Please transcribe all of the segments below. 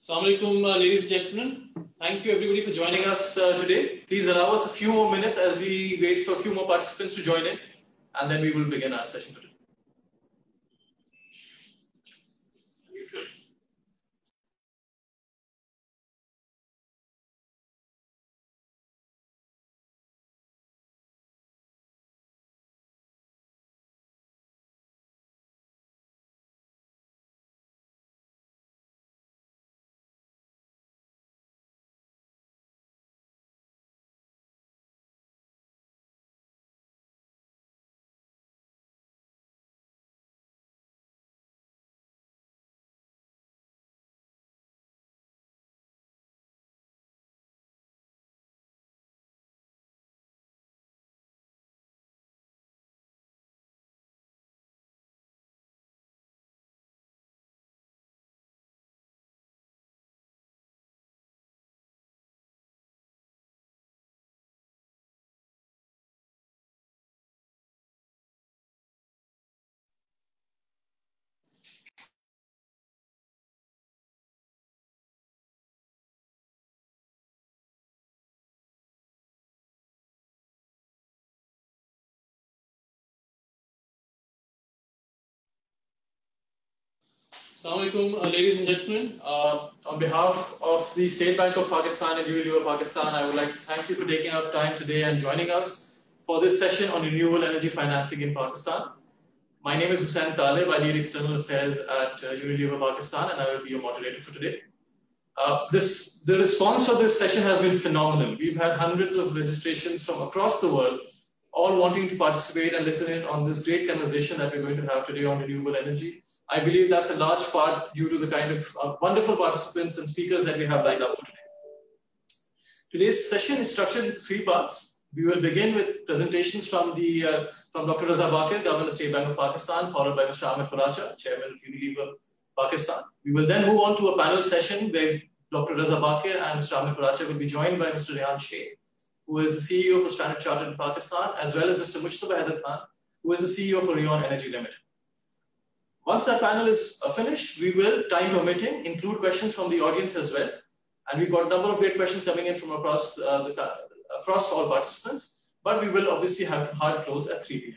Assalamu alaikum, ladies and gentlemen. Thank you everybody for joining us today. Please allow us a few more minutes as we wait for a few more participants to join in, and then we will begin our session today. Assalamu alaikum, ladies and gentlemen. On behalf of the State Bank of Pakistan and Unilever Pakistan, I would like to thank you for taking out time today and joining us for this session on renewable energy financing in Pakistan. My name is Hussain Taleb. I lead external affairs at Unilever Pakistan, and I will be your moderator for today. The response for this session has been phenomenal. We've had hundreds of registrations from across the world, all wanting to participate and listen in on this great conversation that we're going to have today on renewable energy. I believe that's a large part due to the kind of wonderful participants and speakers that we have lined up for today. Today's session is structured in 3 parts. We will begin with presentations from Dr. Reza Baqir, Governor of the State Bank of Pakistan, followed by Mr. Amir, Chairman of Unilever Pakistan. We will then move on to a panel session where Dr. Reza Baqir and Mr. Amir will be joined by Mr. Rehan Sheikh, who is the CEO for Standard Chartered in Pakistan, as well as Mr. Mujtaba Haider Khan, who is the CEO for Reon Energy Limited. Once that panel is finished, we will, time permitting, include questions from the audience as well. And we've got a number of great questions coming in from across all participants, but we will obviously have hard close at 3 p.m.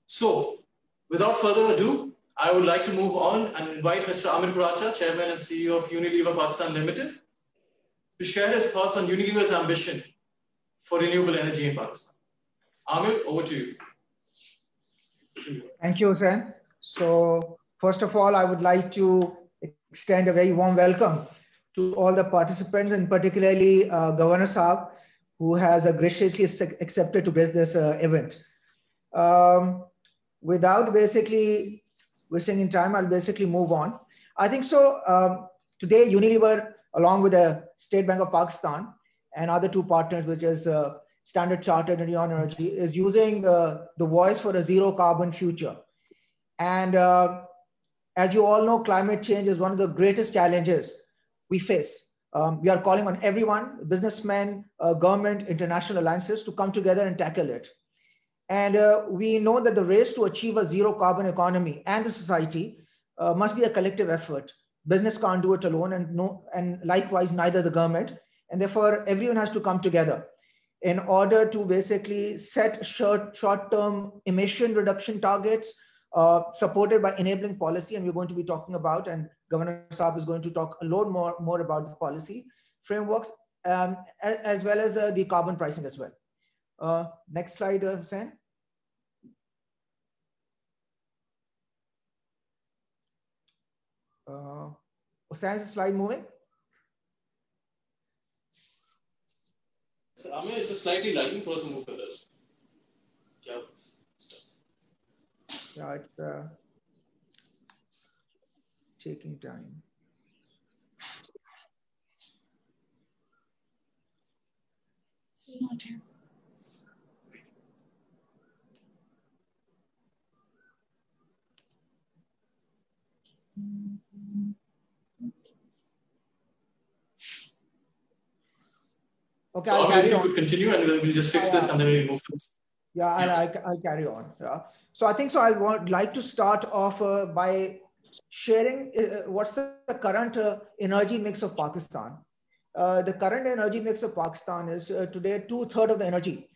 So, without further ado, I would like to move on and invite Mr. Amir, Chairman and CEO of Unilever Pakistan Limited, to share his thoughts on Unilever's ambition for renewable energy in Pakistan. Amir, over to you. Thank you, Hussain. So, first of all, I would like to extend a very warm welcome to all the participants, and particularly Governor Saab, who has graciously accepted to grace this event. Without basically wasting in time, I'll basically move on. I think so. Today, Unilever, along with the State Bank of Pakistan and other 2 partners, which is Standard Chartered and Reon Energy, is using the voice for a zero carbon future. And as you all know, climate change is one of the greatest challenges we face. We are calling on everyone, businessmen, government, international alliances, to come together and tackle it. And we know that the race to achieve a zero carbon economy and the society must be a collective effort. Business can't do it alone, and likewise neither the government. And therefore, everyone has to come together in order to basically set short-term emission reduction targets, supported by enabling policy. And we're going to be talking about, and Governor Saab is going to talk a lot more about the policy frameworks, as well as the carbon pricing as well. Next slide, Hussain. Hussain, is the slide moving? So, Amir, it's a slightly lagging process. Move for us. Yeah, it's taking time. Okay, so if you could continue, and we'll just fix this and then we'll move to this. Yeah, I'll carry on. Yeah. So I think so. I would like to start off by sharing what's the current energy mix of Pakistan. The current energy mix of Pakistan is today 2/3 of the energy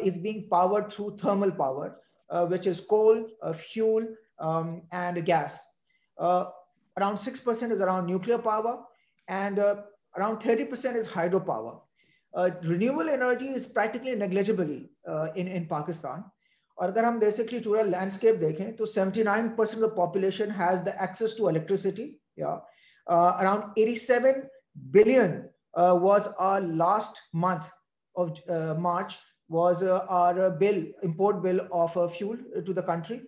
is being powered through thermal power, which is coal, fuel, and gas. Uh, Around 6% is around nuclear power, and around 30% is hydropower. Renewable energy is practically negligibly in Pakistan. और अगर हम basically पूरा landscape देखें तो 79% of the population has the access to electricity. Yeah, around 87 billion was our last month of March was our bill, import bill of fuel to the country,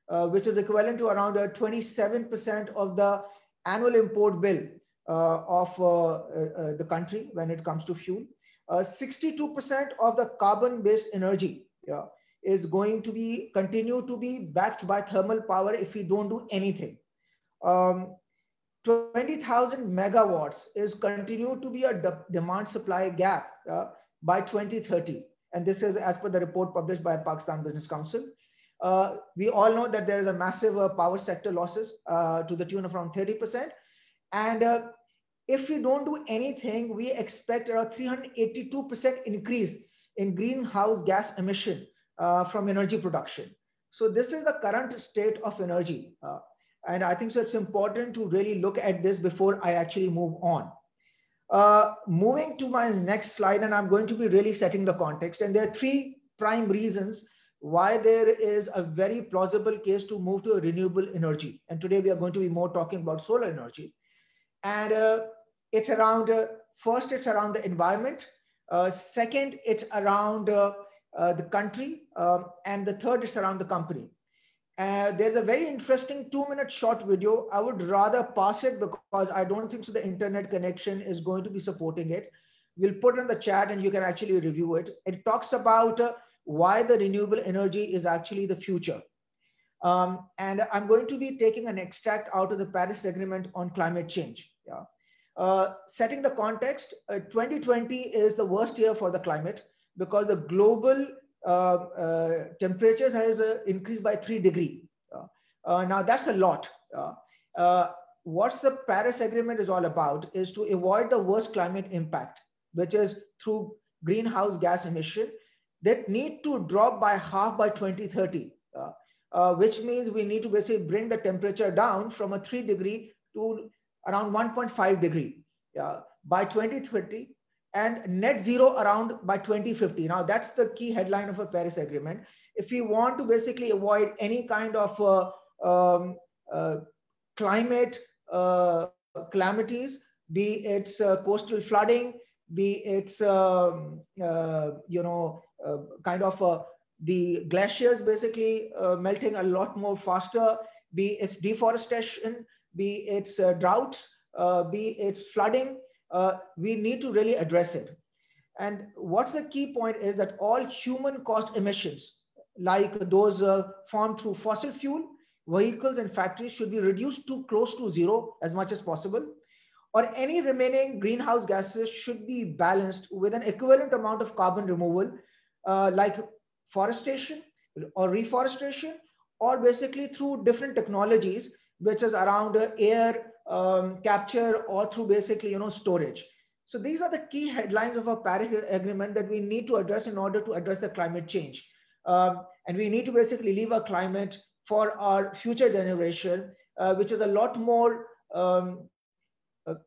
which is equivalent to around 27% of the annual import bill of the country when it comes to fuel. 62% of the carbon-based energy, yeah, is going to be continue to be backed by thermal power if we don't do anything. 20,000 megawatts is continue to be a demand supply gap by 2030. And this is as per the report published by Pakistan Business Council. We all know that there is a massive power sector losses to the tune of around 30%. And if we don't do anything, we expect a 382% increase in greenhouse gas emission from energy production. So this is the current state of energy. And I think so it's important to really look at this before I actually move on. Moving to my next slide, and I'm going to be really setting the context. And there are three prime reasons why there is a very plausible case to move to a renewable energy. And today we are going to be more talking about solar energy. And it's around, first, it's around the environment. Second, it's around the country. And the third, it's around the company. There's a very interesting 2-minute short video. I would rather pass it because I don't think so the internet connection is going to be supporting it. We'll put it in the chat and you can actually review it. It talks about why the renewable energy is actually the future. And I'm going to be taking an extract out of the Paris Agreement on climate change. Yeah. Setting the context, 2020 is the worst year for the climate because the global temperatures has increased by 3 degrees. Now that's a lot. What's the Paris Agreement is all about is to avoid the worst climate impact, which is through greenhouse gas emission that need to drop by half by 2030, which means we need to basically bring the temperature down from a 3 degree to around 1.5 degree by 2030. And net zero around by 2050. Now that's the key headline of a Paris Agreement. If we want to basically avoid any kind of climate calamities, be it coastal flooding, be it the glaciers basically melting a lot more faster, be it deforestation, be it droughts, be it flooding. We need to really address it. And what's the key point is that all human caused emissions, like those formed through fossil fuel, vehicles and factories should be reduced to close to zero as much as possible, or any remaining greenhouse gases should be balanced with an equivalent amount of carbon removal, like forestation or reforestation, or basically through different technologies, which is around air capture or through basically storage. So these are the key headlines of a Paris Agreement that we need to address in order to address the climate change. And we need to basically leave a climate for our future generation, which is a lot more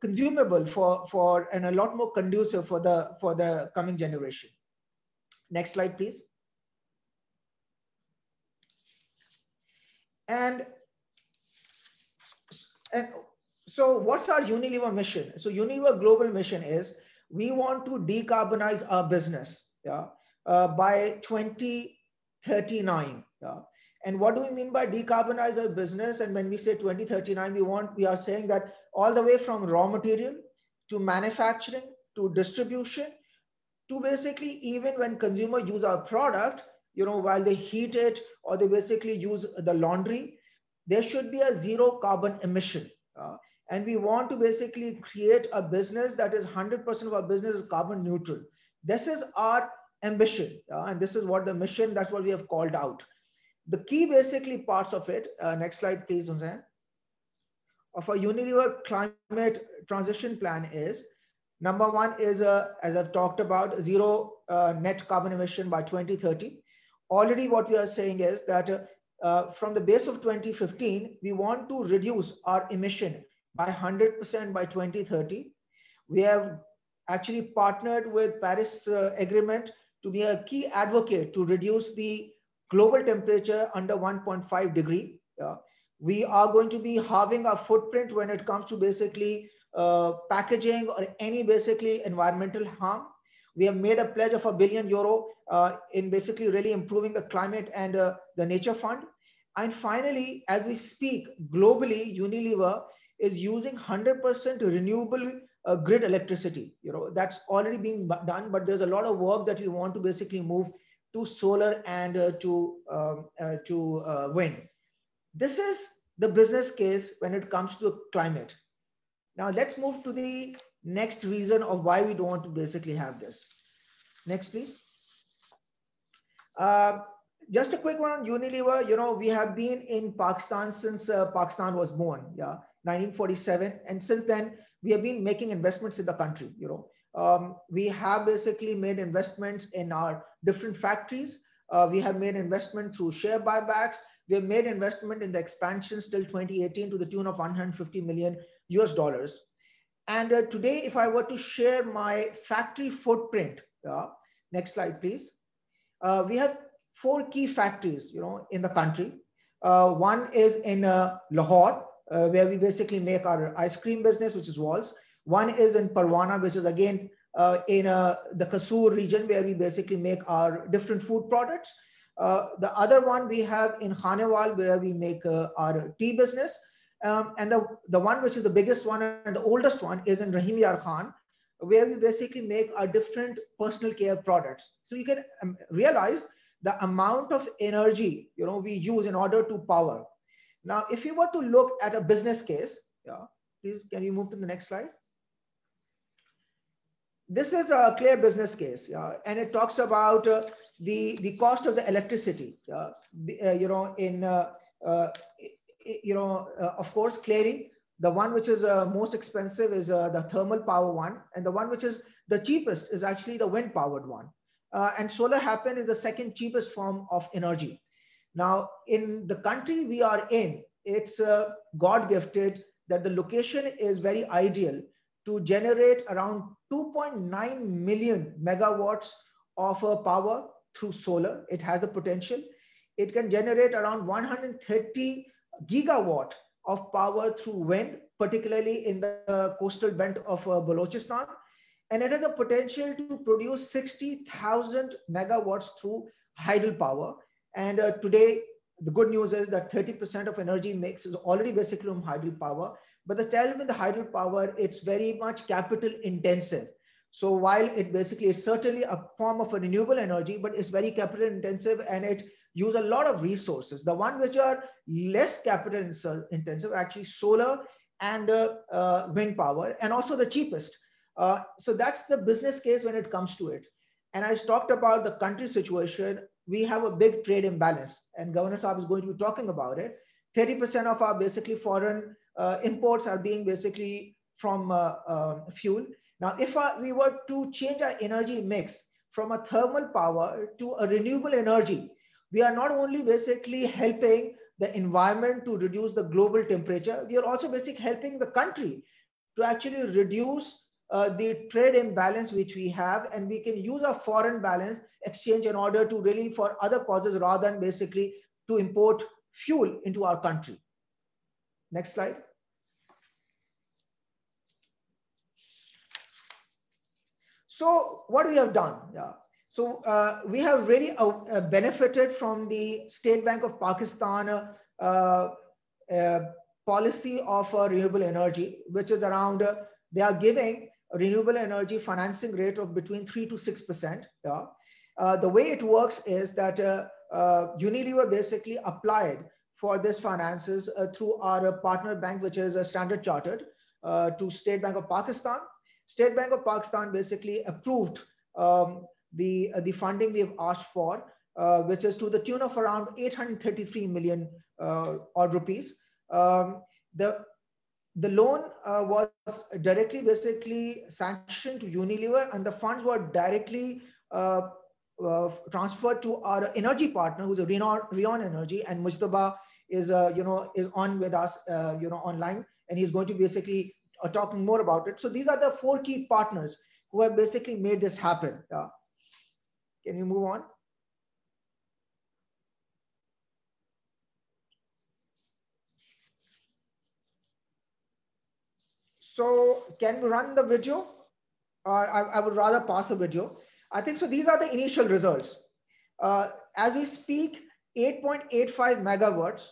consumable for and a lot more conducive for the coming generation. Next slide, please. And so what's our Unilever mission? So Unilever global mission is we want to decarbonize our business by 2039. And what do we mean by decarbonize our business? And when we say 2039, we are saying that all the way from raw material to manufacturing to distribution to basically even when consumer use our product, while they heat it or they basically use the laundry, there should be a zero carbon emission. And we want to basically create a business that is 100% of our business is carbon neutral. This is our ambition. And this is what the mission, that's what we have called out. The key basically parts of it, next slide, please, Hussain. of a Unilever climate transition plan is, number one is, as I've talked about, zero net carbon emission by 2030. Already what we are saying is that from the base of 2015, we want to reduce our emission by 100% by 2030. We have actually partnered with Paris Agreement to be a key advocate to reduce the global temperature under 1.5 degree. We are going to be halving our footprint when it comes to basically packaging or any basically environmental harm. We have made a pledge of €1 billion in basically really improving the climate and the nature fund. And finally, as we speak, globally, Unilever is using 100% renewable grid electricity. That's already being done, but there's a lot of work that we want to basically move to solar and to wind. This is the business case when it comes to climate. Now let's move to the next reason of why we don't want to basically have this. Next, please. Just a quick one on Unilever. We have been in Pakistan since Pakistan was born, 1947. And since then, we have been making investments in the country. We have basically made investments in our different factories. We have made investment through share buybacks. We have made investment in the expansions till 2018 to the tune of $150 million. And today, if I were to share my factory footprint, next slide, please. We have 4 key factories, in the country. One is in Lahore, where we basically make our ice cream business, which is walls. One is in Parwana, which is again in the Kasur region, where we basically make our different food products. The other one we have in Khanewal, where we make our tea business. And the one which is the biggest one and the oldest one is in Rahim Yar Khan, where we basically make our different personal care products. So you can realize the amount of energy we use in order to power. Now, if you were to look at a business case, please can you move to the next slide? This is a clear business case, and it talks about the cost of the electricity. Of course, clearly the one which is most expensive is the thermal power one, and the one which is the cheapest is actually the wind powered one. And solar happen is the second cheapest form of energy. Now, in the country we are in, it's God gifted that the location is very ideal to generate around 2.9 million megawatts of power through solar. It has the potential. It can generate around 130 gigawatt of power through wind, particularly in the coastal belt of Balochistan. And it has a potential to produce 60,000 megawatts through hydropower. And today, the good news is that 30% of energy mix is already basically from hydropower. But the challenge with the hydropower, it's very much capital intensive. So while it basically is certainly a form of a renewable energy, but it's very capital intensive and it uses a lot of resources. The one which are less capital intensive, actually solar and wind power, and also the cheapest. So that's the business case when it comes to it. And I talked about the country situation. We have a big trade imbalance, and Governor Saab is going to be talking about it. 30% of our basically foreign imports are being basically from fuel. Now, if we were to change our energy mix from a thermal power to a renewable energy, we are not only basically helping the environment to reduce the global temperature, we are also basically helping the country to actually reduce the trade imbalance which we have, and we can use our foreign balance exchange in order to really for other causes rather than basically to import fuel into our country. Next slide. So what we have done, so we have really benefited from the State Bank of Pakistan policy of renewable energy, which is around, they are giving a renewable energy financing rate of between 3 to 6%. The way it works is that Unilever basically applied for this finances through our partner bank, which is Standard Chartered, to State Bank of Pakistan. State Bank of Pakistan basically approved the funding we have asked for, which is to the tune of around 833 million odd rupees. The the loan was directly basically sanctioned to Unilever, and the funds were directly transferred to our energy partner, who's a Rion Energy, and Mujtaba is is on with us online, and he's going to basically talking more about it. So these are the four key partners who have basically made this happen. Can you move on? So can we run the video? I would rather pass the video. I think so. These are the initial results. As we speak, 8.85 megawatts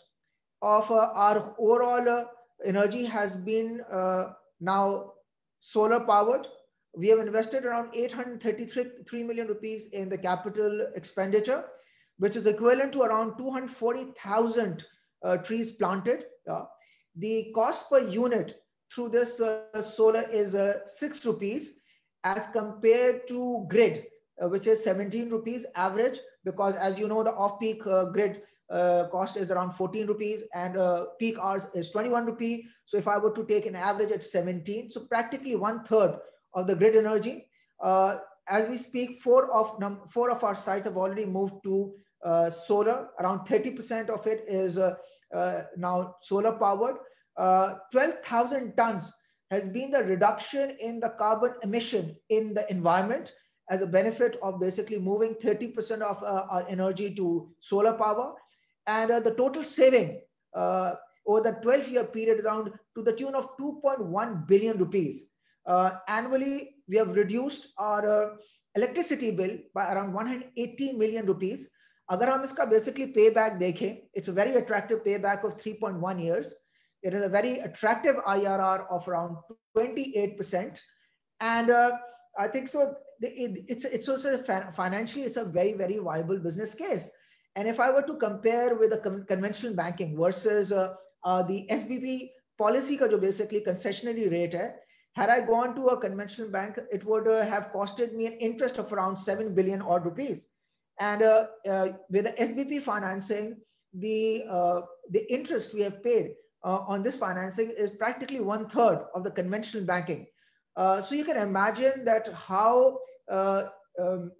of our overall energy has been now solar powered. We have invested around 833 million rupees in the capital expenditure, which is equivalent to around 240,000 trees planted. The cost per unit through this solar is 6 rupees as compared to grid, which is 17 rupees average, because as you know, the off-peak grid cost is around 14 rupees and peak hours is 21 rupee. So if I were to take an average at 17, so practically 1/3 of the grid energy. As we speak, four of our sites have already moved to solar. Around 30% of it is now solar powered. 12,000 tons has been the reduction in the carbon emission in the environment as a benefit of basically moving 30% of our energy to solar power. And the total saving over the 12-year period is around to the tune of 2.1 billion rupees. Annually, we have reduced our electricity bill by around 180 million rupees. Agar hum iska basically payback dekhen, it's a very attractive payback of 3.1 years. It is a very attractive IRR of around 28%. And I think so, it's also financially, it's a very, very viable business case. And if I were to compare with the conventional banking versus the SBP policy ka jo basically concessionary rate hai, had I gone to a conventional bank, it would have costed me an interest of around 7 billion odd rupees. And with the SBP financing, the interest we have paid on this financing is practically 1/3 of the conventional banking. So you can imagine that how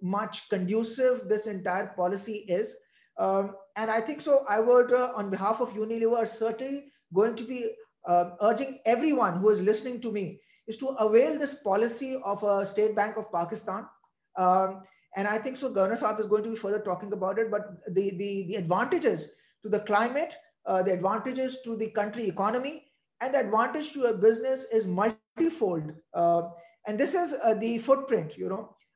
much conducive this entire policy is. And I think so I would, on behalf of Unilever, certainly going to be urging everyone who is listening to me is to avail this policy of State Bank of Pakistan. And I think so Governor Saab is going to be further talking about it, but the advantages to the climate, the advantages to the country economy, and the advantage to a business is multifold. And this is the footprint,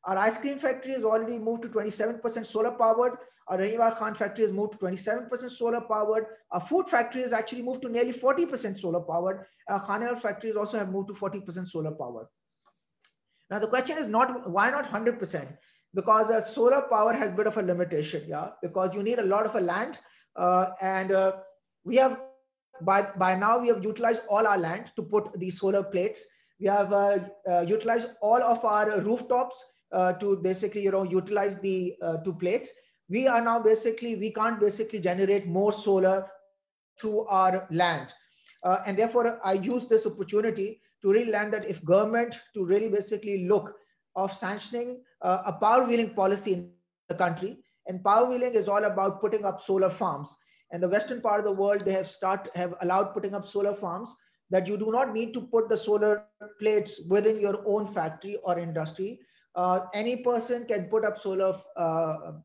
Our ice cream factory has already moved to 27% solar powered. Our Renewable Khan factory has moved to 27% solar powered. Our food factory has actually moved to nearly 40% solar powered. Our Khanel factories also have moved to 40% solar powered. Now the question is not why not 100%? Because solar power has a bit of a limitation, because you need a lot of land, and we have by now we have utilized all our land to put these solar plates. We have utilized all of our rooftops to basically utilize the two plates. We are now we can't basically generate more solar through our land, and therefore I use this opportunity to really land that if government to really basically look of sanctioning a power wheeling policy in the country, and power wheeling is all about putting up solar farms. And the western part of the world, they have allowed putting up solar farms that you do not need to put the solar plates within your own factory or industry. Any person can put up solar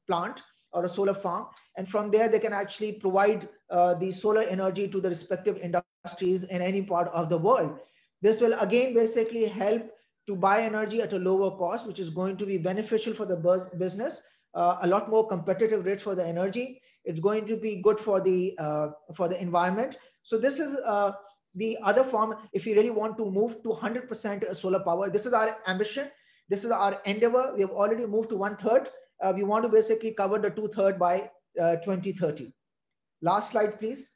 plant or a solar farm, and from there they can actually provide the solar energy to the respective industries in any part of the world. This will again basically help to buy energy at a lower cost, which is going to be beneficial for the business, a lot more competitive rates for the energy. It's going to be good for the environment. So this is the other form. If you really want to move to 100% solar power, this is our ambition. This is our endeavor. We have already moved to 1/3. We want to basically cover the 2/3 by 2030. Last slide, please.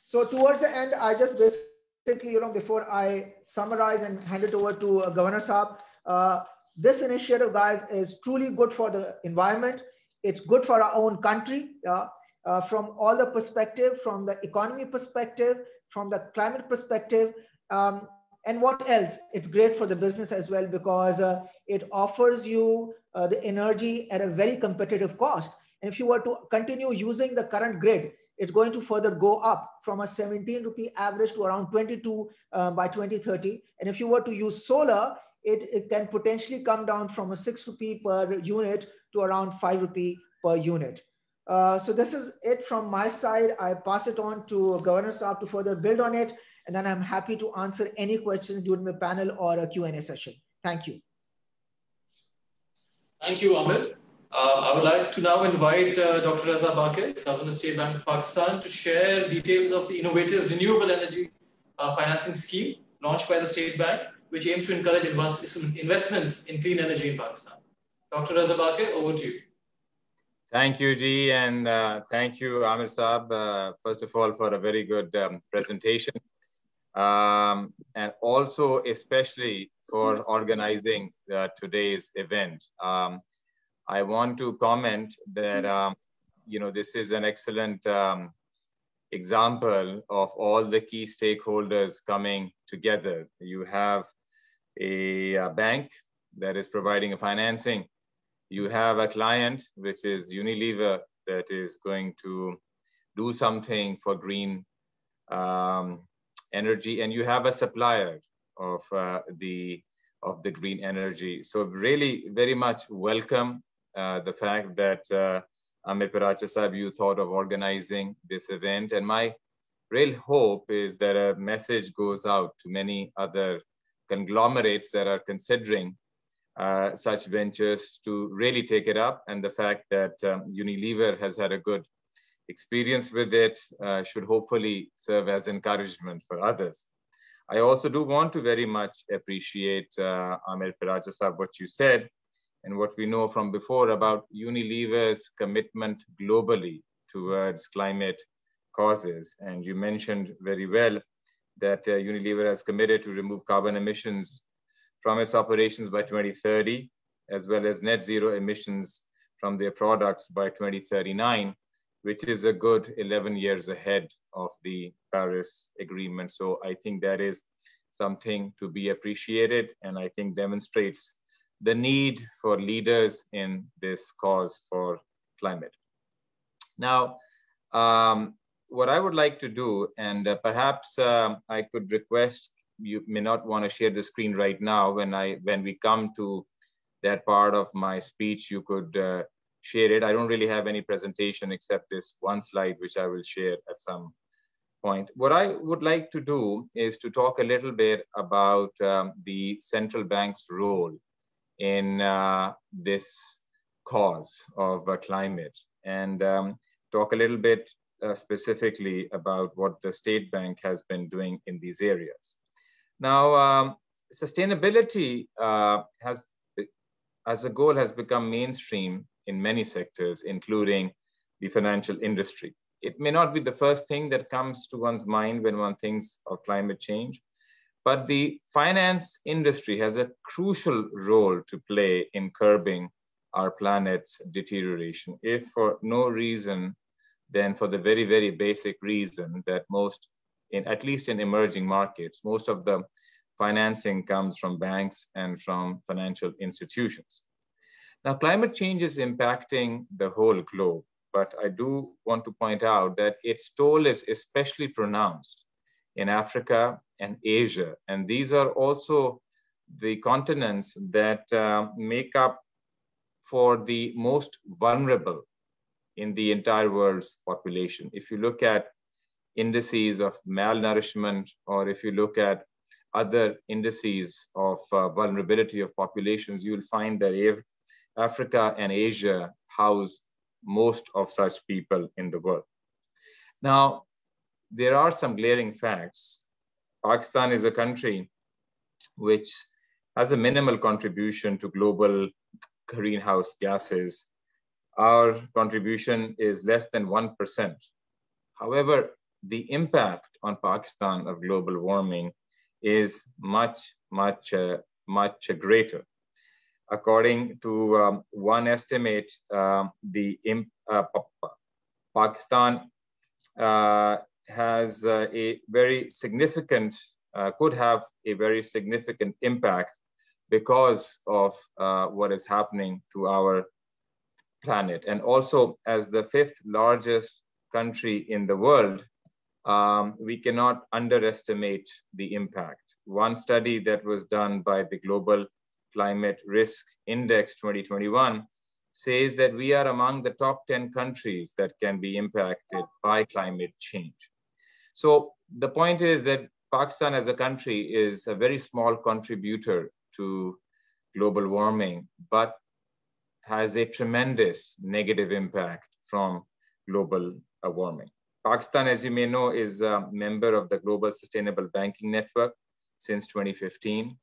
So towards the end, I just basically, before I summarize and hand it over to Governor Saab, this initiative, guys, is truly good for the environment. It's good for our own country, from all the perspective, from the economy perspective, from the climate perspective. And what else? It's great for the business as well, because it offers you the energy at a very competitive cost. And if you were to continue using the current grid, it's going to further go up from a 17 rupee average to around 22 by 2030. And if you were to use solar, it can potentially come down from a 6 rupee per unit to around 5 rupee per unit. So this is it from my side. I pass it on to Governor Saab to further build on it, and then I'm happy to answer any questions during the panel or a Q&A session. Thank you. Thank you, Amir. I would like to now invite Dr. Reza Baqir, Governor State Bank of Pakistan, to share details of the innovative renewable energy financing scheme launched by the State Bank, which aims to encourage investments in clean energy in Pakistan. Dr. Reza Baqir, over to you. Thank you, Ji, and thank you, Amir Saab, first of all, for a very good presentation, and also especially for organizing today's event. I want to comment that this is an excellent example of all the key stakeholders coming together. You have a bank that is providing a financing. You have a client, which is Unilever, that is going to do something for green energy, and you have a supplier of the green energy. So really very much welcome the fact that Amir Paracha Sahib, you thought of organizing this event. And my real hope is that a message goes out to many other conglomerates that are considering such ventures to really take it up. And the fact that Unilever has had a good experience with it should hopefully serve as encouragement for others. I also do want to very much appreciate Amir Paracha Sahib, what you said, and what we know from before about Unilever's commitment globally towards climate causes. And you mentioned very well that Unilever has committed to remove carbon emissions from its operations by 2030, as well as net zero emissions from their products by 2039, which is a good 11 years ahead of the Paris Agreement. So I think that is something to be appreciated, and I think demonstrates the need for leaders in this cause for climate. Now, what I would like to do, and perhaps I could request, you may not want to share the screen right now. When we come to that part of my speech, you could share it. I don't really have any presentation except this one slide, which I will share at some point. What I would like to do is to talk a little bit about the central bank's role in this cause of climate, and talk a little bit specifically about what the State Bank has been doing in these areas. Now, sustainability as a goal has become mainstream in many sectors, including the financial industry. It may not be the first thing that comes to one's mind when one thinks of climate change, but the finance industry has a crucial role to play in curbing our planet's deterioration, if for no reason, then for the very, very basic reason that at least in emerging markets, most of the financing comes from banks and from financial institutions. Now, climate change is impacting the whole globe, but I do want to point out that its toll is especially pronounced in Africa and Asia. And these are also the continents that make up for the most vulnerable in the entire world's population. If you look at indices of malnourishment, or if you look at other indices of vulnerability of populations, you'll find that Africa and Asia house most of such people in the world. Now, there are some glaring facts. Pakistan is a country which has a minimal contribution to global greenhouse gases. Our contribution is less than 1%. However, the impact on Pakistan of global warming is much, much, much greater. According to one estimate, Pakistan has a very significant, could have a very significant impact because of what is happening to our planet. And also, as the 5th largest country in the world, we cannot underestimate the impact. One study that was done by the Global Climate Risk Index 2021 says that we are among the top 10 countries that can be impacted by climate change. So the point is that Pakistan as a country is a very small contributor to global warming, but has a tremendous negative impact from global warming. Pakistan, as you may know, is a member of the Global Sustainable Banking Network since 2015.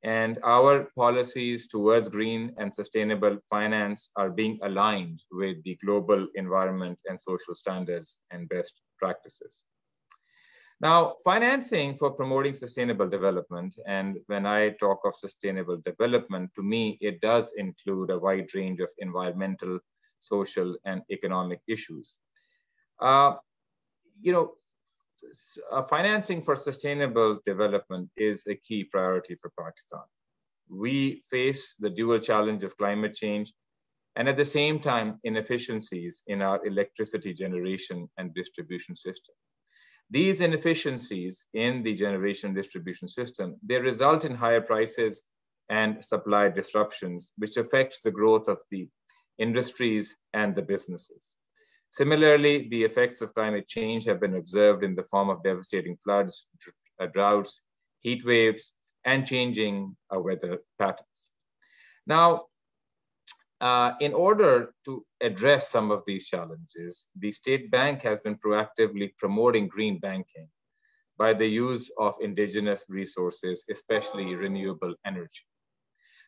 And our policies towards green and sustainable finance are being aligned with the global environment and social standards and best practices. Now, financing for promoting sustainable development, and when I talk of sustainable development, to me, it does include a wide range of environmental, social, and economic issues. Financing for sustainable development is a key priority for Pakistan. We face the dual challenge of climate change and at the same time, inefficiencies in our electricity generation and distribution system. These inefficiencies in the generation distribution system, they result in higher prices and supply disruptions, which affects the growth of the industries and the businesses. Similarly, the effects of climate change have been observed in the form of devastating floods, droughts, heat waves, and changing weather patterns. Now, in order to address some of these challenges, the State Bank has been proactively promoting green banking by the use of indigenous resources, especially renewable energy.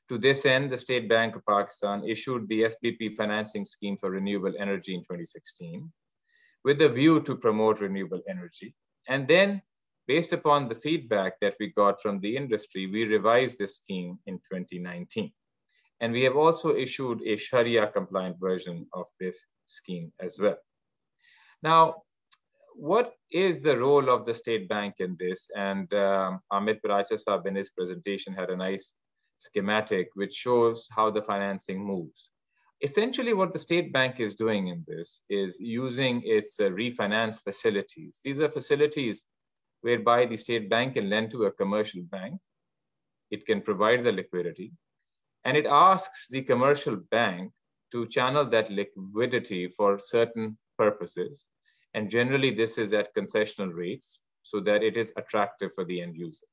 To this end, the State Bank of Pakistan issued the SBP financing scheme for renewable energy in 2016 with a view to promote renewable energy. And then, based upon the feedback that we got from the industry, we revised this scheme in 2019. And we have also issued a Sharia compliant version of this scheme as well. Now, what is the role of the State Bank in this? And Amir Paracha Sahab in his presentation had a nice schematic which shows how the financing moves. Essentially, what the State Bank is doing in this is using its refinance facilities. These are facilities whereby the State Bank can lend to a commercial bank. It can provide the liquidity. And it asks the commercial bank to channel that liquidity for certain purposes. And generally, this is at concessional rates so that it is attractive for the end user.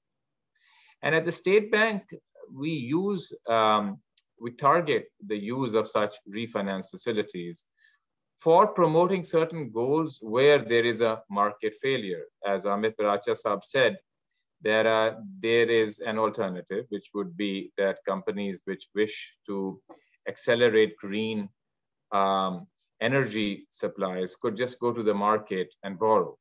And at the State Bank, we target the use of such refinance facilities for promoting certain goals where there is a market failure. As Amir Paracha Sahab said, there is an alternative, which would be that companies which wish to accelerate green energy supplies could just go to the market and borrow.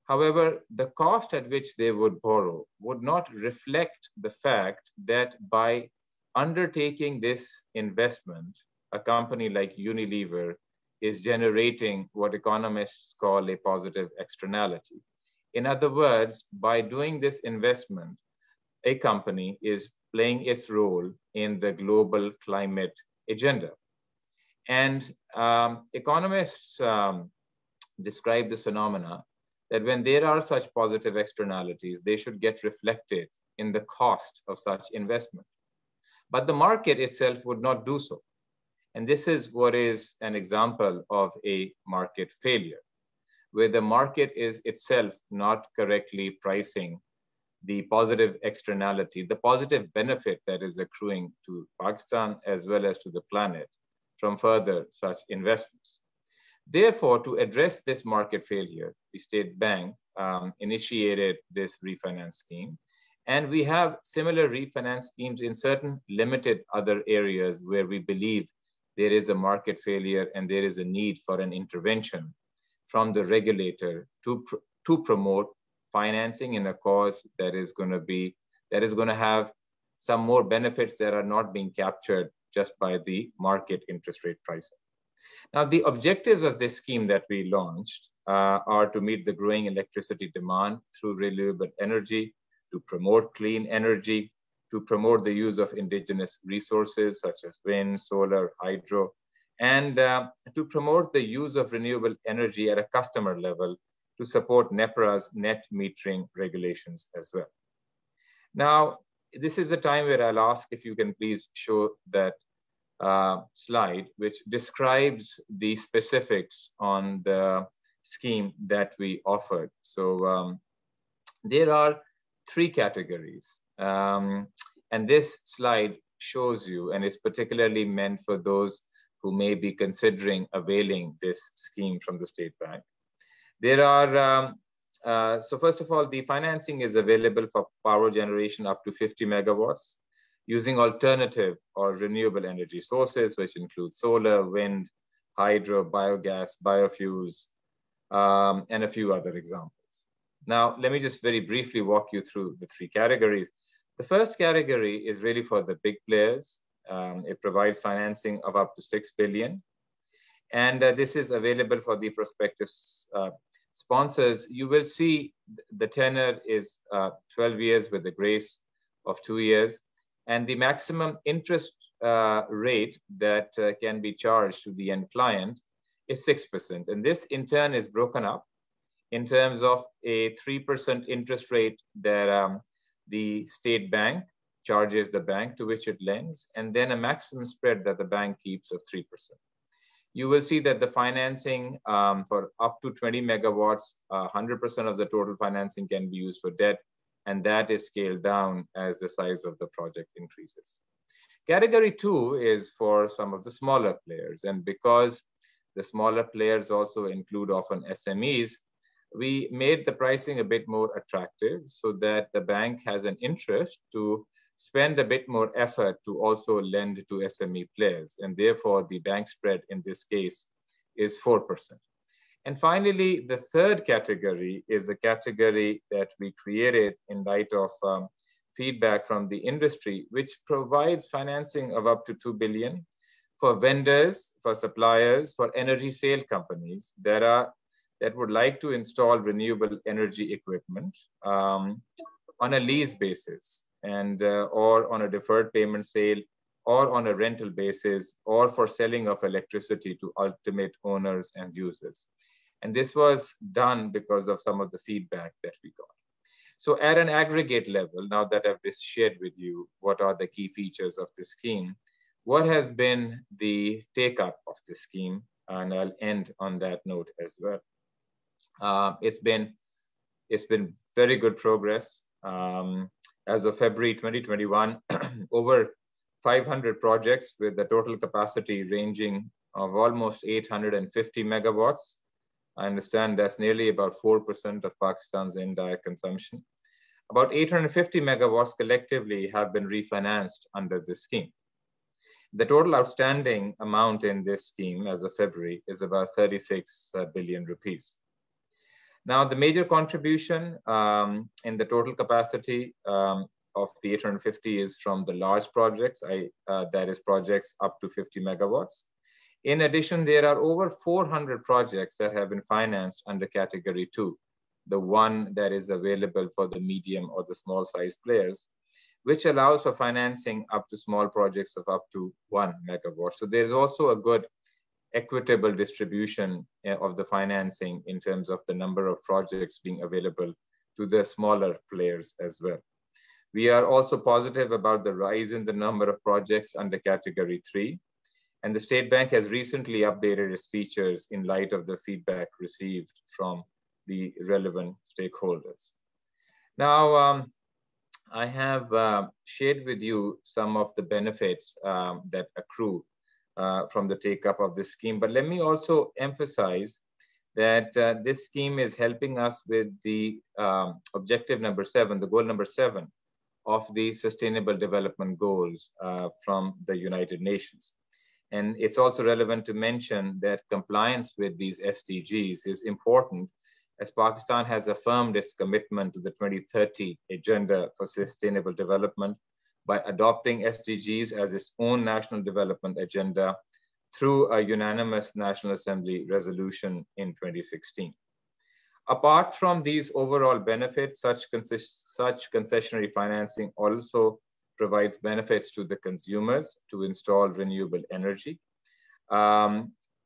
However, the cost at which they would borrow would not reflect the fact that by undertaking this investment, a company like Unilever is generating what economists call a positive externality. In other words, by doing this investment, a company is playing its role in the global climate agenda. And economists describe this phenomena that when there are such positive externalities, they should get reflected in the cost of such investment. But the market itself would not do so. And this is what is an example of a market failure, where the market is itself not correctly pricing the positive externality, the positive benefit that is accruing to Pakistan as well as to the planet from further such investments. Therefore, to address this market failure, the State Bank initiated this refinance scheme. And we have similar refinance schemes in certain limited other areas where we believe there is a market failure and there is a need for an intervention from the regulator to promote financing in a cause that is going to have some more benefits that are not being captured just by the market interest rate pricing. Now, the objectives of this scheme that we launched are to meet the growing electricity demand through renewable energy, to promote clean energy, to promote the use of indigenous resources such as wind, solar, hydro, and to promote the use of renewable energy at a customer level to support NEPRA's net metering regulations as well. Now, this is a time where I'll ask if you can please show that slide, which describes the specifics on the scheme that we offered. So there are 3 categories. And this slide shows you, and it's particularly meant for those who may be considering availing this scheme from the State Bank. There are, so first of all, the financing is available for power generation up to 50 megawatts using alternative or renewable energy sources, which include solar, wind, hydro, biogas, biofuels, and a few other examples. Now, let me just very briefly walk you through the 3 categories. The first category is really for the big players. It provides financing of up to 6 billion. And this is available for the prospective sponsors. You will see the tenor is 12 years with a grace of 2 years. And the maximum interest rate that can be charged to the end client is 6%. And this in turn is broken up in terms of a 3% interest rate that the State Bank charges the bank to which it lends, and then a maximum spread that the bank keeps of 3%. You will see that the financing for up to 20 megawatts, 100% of the total financing can be used for debt, and that is scaled down as the size of the project increases. Category 2 is for some of the smaller players, and because the smaller players also include often SMEs, we made the pricing a bit more attractive so that the bank has an interest to spend a bit more effort to also lend to SME players. And therefore, the bank spread in this case is 4%. And finally, the third category is a category that we created in light of feedback from the industry, which provides financing of up to 2 billion for vendors, for suppliers, for energy sale companies that would like to install renewable energy equipment on a lease basis, and or on a deferred payment sale, or on a rental basis, or for selling of electricity to ultimate owners and users. And this was done because of some of the feedback that we got. So at an aggregate level, now that I've just shared with you what are the key features of the scheme, what has been the take-up of the scheme, and I'll end on that note as well. It's been very good progress. As of February 2021, over 500 projects with the total capacity ranging of almost 850 megawatts. I understand that's nearly about 4% of Pakistan's entire consumption. About 850 megawatts collectively have been refinanced under this scheme. The total outstanding amount in this scheme as of February is about 36 billion rupees. Now, the major contribution in the total capacity of the 850 is from the large projects, that is projects up to 50 megawatts. In addition, there are over 400 projects that have been financed under category 2, the one that is available for the medium or the small size players, which allows for financing up to small projects of up to 1 megawatt. So there's also a good equitable distribution of the financing in terms of the number of projects being available to the smaller players as well. We are also positive about the rise in the number of projects under category 3. And the State Bank has recently updated its features in light of the feedback received from the relevant stakeholders. Now, I have shared with you some of the benefits that accrue from the take-up of this scheme. But let me also emphasize that this scheme is helping us with the objective number 7, the goal number 7 of the Sustainable Development Goals from the United Nations. And it's also relevant to mention that compliance with these SDGs is important, as Pakistan has affirmed its commitment to the 2030 Agenda for Sustainable Development by adopting SDGs as its own national development agenda through a unanimous National Assembly resolution in 2016. Apart from these overall benefits, such concessionary financing also provides benefits to the consumers to install renewable energy.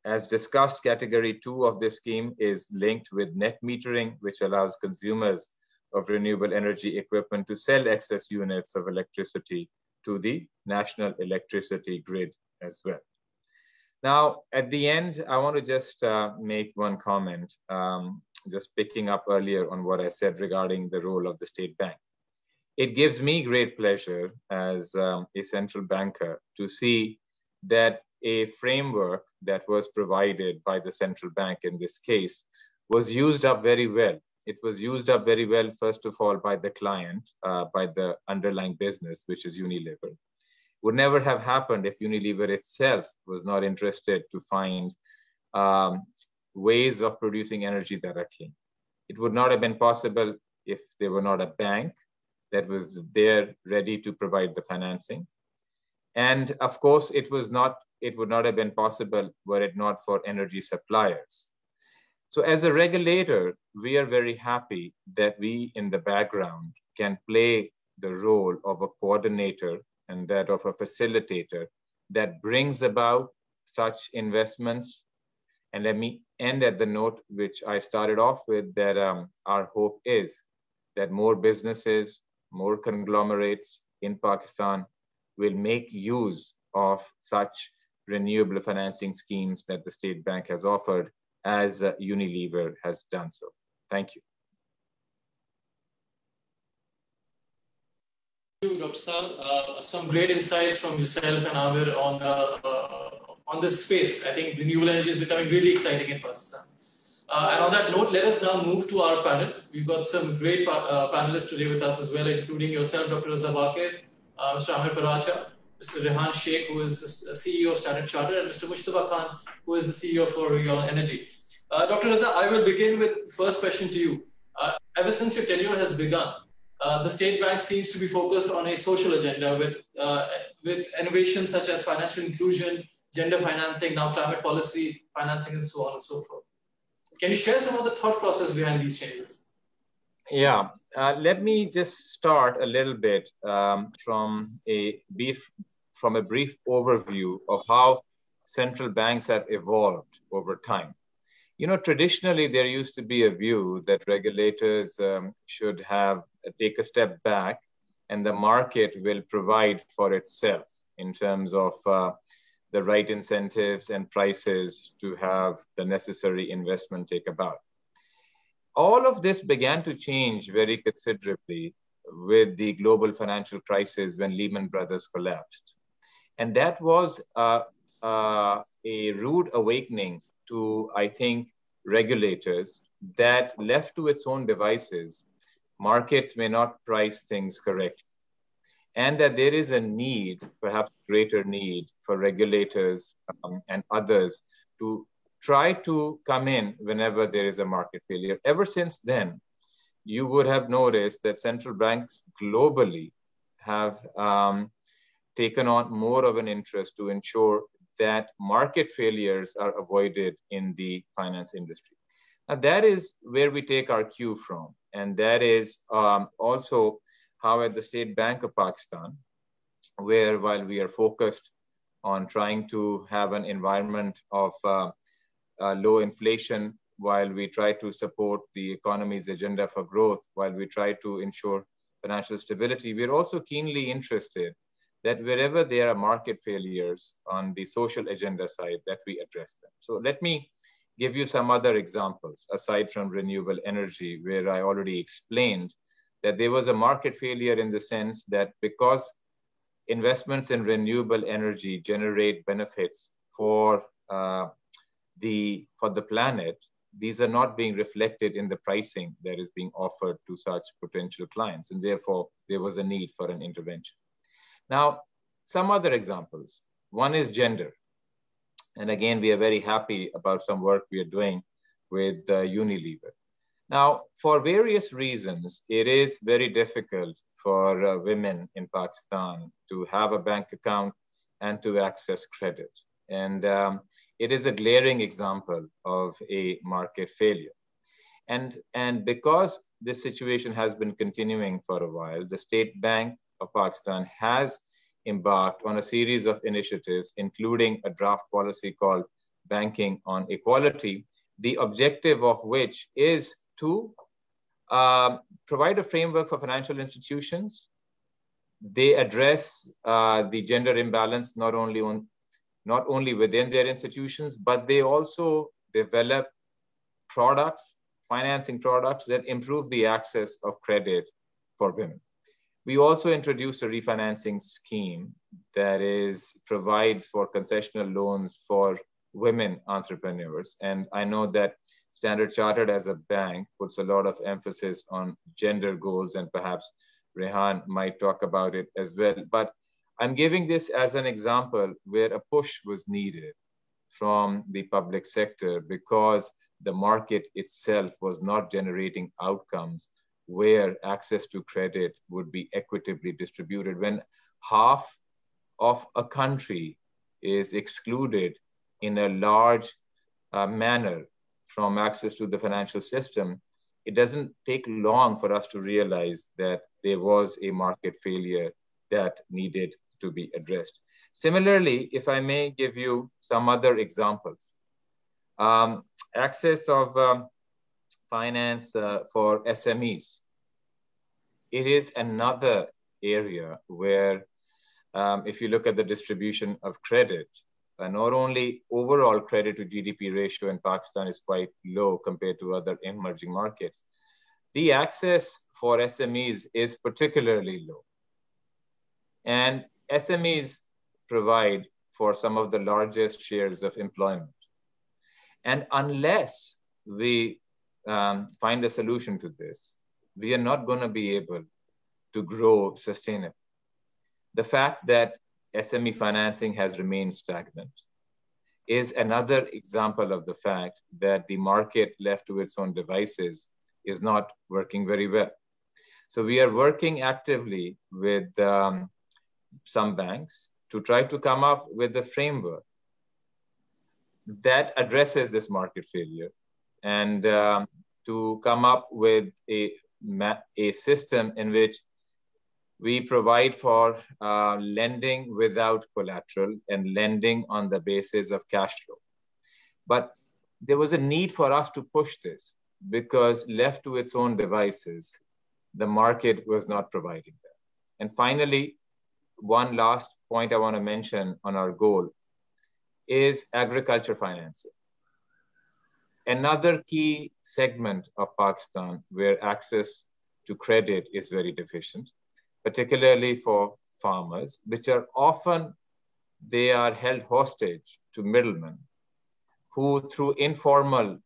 As discussed, category 2 of this scheme is linked with net metering, which allows consumers of renewable energy equipment to sell excess units of electricity to the national electricity grid as well. Now, at the end, I want to just make one comment, just picking up earlier on what I said regarding the role of the state bank. It gives me great pleasure as a central banker to see that a framework that was provided by the central bank in this case was used up very well. It was used up very well, first of all, by the client, by the underlying business, which is Unilever. Would never have happened if Unilever itself was not interested to find ways of producing energy that are clean. It would not have been possible if they were not a bank that was there ready to provide the financing. And of course, it would not have been possible were it not for energy suppliers. So as a regulator, we are very happy that we in the background can play the role of a coordinator and that of a facilitator that brings about such investments. And let me end at the note which I started off with, that our hope is that more businesses, more conglomerates in Pakistan will make use of such renewable financing schemes that the State Bank has offered, as Unilever has done so. Thank you. Thank you, Dr. Saad. Some great insights from yourself and Amir on this space. I think renewable energy is becoming really exciting in Pakistan. And on that note, let us now move to our panel. We've got some great panelists today with us as well, including yourself, Dr. Reza, Mr. Amir Paracha, Mr. Rehan Sheikh, who is the CEO of Standard Chartered, and Mr. Mushtaba Khan, who is the CEO for Renewable Energy. Dr. Reza, I will begin with the first question to you. Ever since your tenure has begun, the State Bank seems to be focused on a social agenda with innovations such as financial inclusion, gender financing, now climate policy financing, and so on and so forth. Can you share some of the thought process behind these changes? Yeah, let me just start a little bit from a brief overview of how central banks have evolved over time. You know, traditionally, there used to be a view that regulators should take a step back and the market will provide for itself in terms of the right incentives and prices to have the necessary investment take about. All of this began to change very considerably with the global financial crisis when Lehman Brothers collapsed. And that was a rude awakening to, I think, regulators that left to its own devices, markets may not price things correctly. And that there is a need, perhaps greater need, for regulators and others to try to come in whenever there is a market failure. Ever since then, you would have noticed that central banks globally have taken on more of an interest to ensure that market failures are avoided in the finance industry. Now, that is where we take our cue from. And that is also how at the State Bank of Pakistan, where while we are focused on trying to have an environment of low inflation, while we try to support the economy's agenda for growth, while we try to ensure financial stability, we're also keenly interested that wherever there are market failures on the social agenda side, that we address them. So let me give you some other examples aside from renewable energy, where I already explained that there was a market failure in the sense that because investments in renewable energy generate benefits for the planet, these are not being reflected in the pricing that is being offered to such potential clients. And therefore, there was a need for an intervention. Now, some other examples. One is gender. And again, we are very happy about some work we are doing with Unilever. Now, for various reasons, it is very difficult for women in Pakistan to have a bank account and to access credit. And it is a glaring example of a market failure. And because this situation has been continuing for a while, the State Bank of Pakistan has embarked on a series of initiatives, including a draft policy called Banking on Equality, the objective of which is to provide a framework for financial institutions. They address the gender imbalance not only within their institutions, but they also develop products, financing products that improve the access of credit for women. We also introduced a refinancing scheme that provides for concessional loans for women entrepreneurs. And I know that Standard Chartered as a bank puts a lot of emphasis on gender goals, and perhaps Rehan might talk about it as well. But I'm giving this as an example where a push was needed from the public sector because the market itself was not generating outcomes where access to credit would be equitably distributed. When half of a country is excluded in a large manner from access to the financial system, it doesn't take long for us to realize that there was a market failure that needed to be addressed. Similarly, if I may give you some other examples, access of finance for SMEs. It is another area where if you look at the distribution of credit, not only overall credit to GDP ratio in Pakistan is quite low compared to other emerging markets, the access for SMEs is particularly low. And SMEs provide for some of the largest shares of employment. And unless we find a solution to this, we are not going to be able to grow sustainably. The fact that SME financing has remained stagnant is another example of the fact that the market left to its own devices is not working very well. So we are working actively with some banks to try to come up with a framework that addresses this market failure and to come up with a system in which we provide for lending without collateral and lending on the basis of cash flow. But there was a need for us to push this because left to its own devices, the market was not providing that. And finally, one last point I want to mention on our goal is agriculture financing. Another key segment of Pakistan where access to credit is very deficient, particularly for farmers, which are often, they are held hostage to middlemen who through informal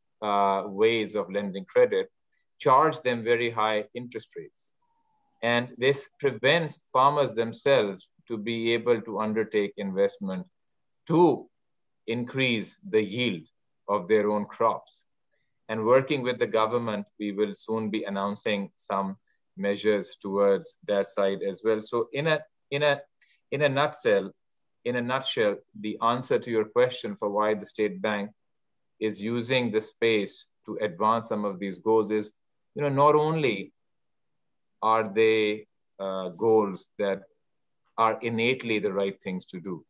ways of lending credit, charge them very high interest rates. And this prevents farmers themselves to be able to undertake investment to increase the yield of their own crops. And working with the government, we will soon be announcing some measures towards that side as well. So in a nutshell, the answer to your question for why the State Bank is using the space to advance some of these goals is, not only are they goals that are innately the right things to do,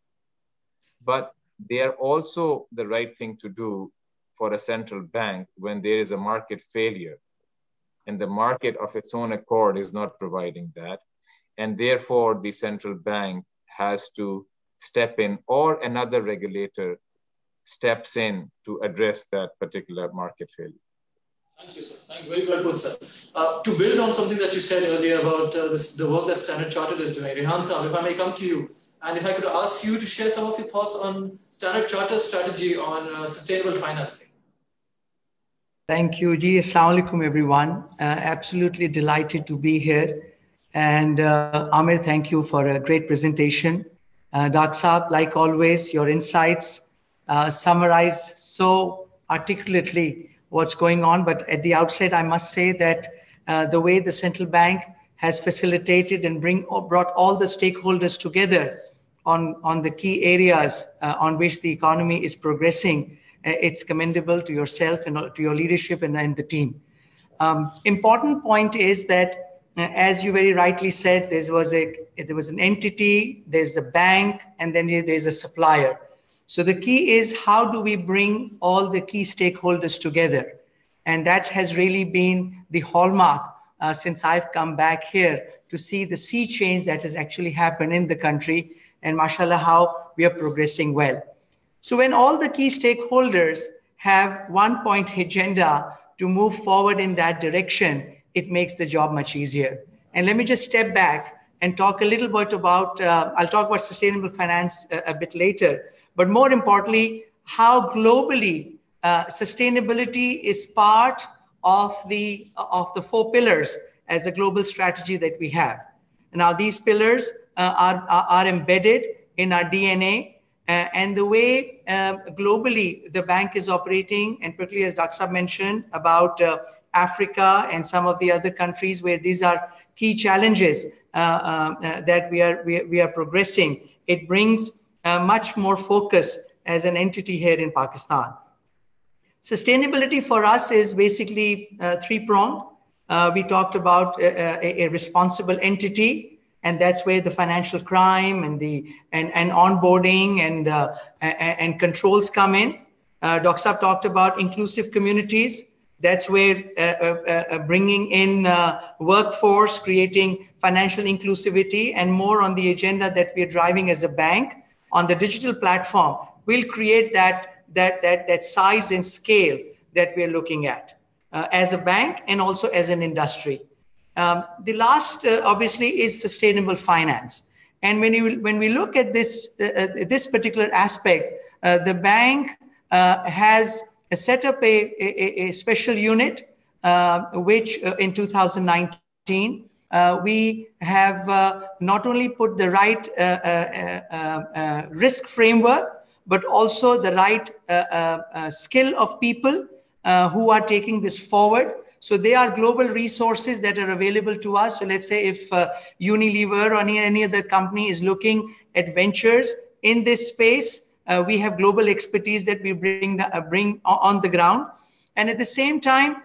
but they are also the right thing to do for a central bank when there is a market failure and the market of its own accord is not providing that. And therefore, the central bank has to step in, or another regulator steps in to address that particular market failure. Thank you, sir. Thank you. Very well put, sir. To build on something that you said earlier about the work that Standard Chartered is doing, Rehan sir, if I may come to you, and if I could ask you to share some of your thoughts on Standard Chartered's strategy on sustainable financing. Thank you, Ji. Assalamu alaikum, everyone. Absolutely delighted to be here. And Amir, thank you for a great presentation. Dr. Saab, like always, your insights summarize so articulately what's going on. But at the outset, I must say that the way the central bank has facilitated and brought all the stakeholders together on the key areas on which the economy is progressing, it's commendable to yourself and to your leadership and the team. Important point is that, as you very rightly said, there was an entity, there's the bank, and then there's a supplier. So the key is, how do we bring all the key stakeholders together? And that has really been the hallmark since I've come back here to see the sea change that has actually happened in the country, and mashallah, how we are progressing well. So when all the key stakeholders have one point agenda to move forward in that direction, it makes the job much easier. And let me just step back and talk a little bit about, I'll talk about sustainable finance a bit later, but more importantly, how globally sustainability is part of the 4 pillars as a global strategy that we have. Now, these pillars are embedded in our DNA, and the way globally the bank is operating, and particularly as Dr. Saab mentioned about Africa and some of the other countries where these are key challenges that we are progressing, it brings much more focus as an entity here in Pakistan. Sustainability for us is basically 3-pronged. We talked about a responsible entity, and that's where the financial crime and onboarding and controls come in. Dr. Saab talked about inclusive communities. That's where bringing in workforce, creating financial inclusivity, and more on the agenda that we're driving as a bank on the digital platform will create that size and scale that we're looking at as a bank and also as an industry. The last, obviously, is sustainable finance. And when we look at this particular aspect, the bank has set up a special unit, which in 2019, we have not only put the right risk framework, but also the right skill of people who are taking this forward. So they are global resources that are available to us. So let's say if Unilever or any other company is looking at ventures in this space, we have global expertise that we bring on the ground. And at the same time,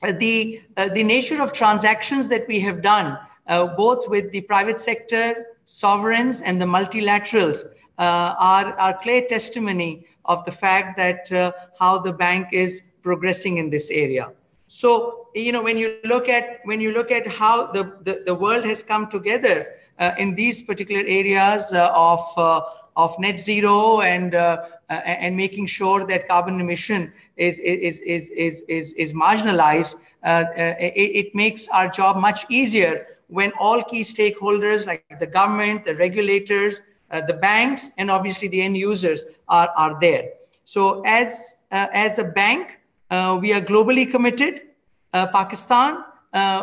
the nature of transactions that we have done, both with the private sector, sovereigns, and the multilaterals, are clear testimony of the fact that how the bank is progressing in this area. So, when you look at how the world has come together in these particular areas of net zero and making sure that carbon emission is marginalized, it makes our job much easier when all key stakeholders like the government, the regulators, the banks, and obviously the end users are there. So as a bank, we are globally committed. Pakistan,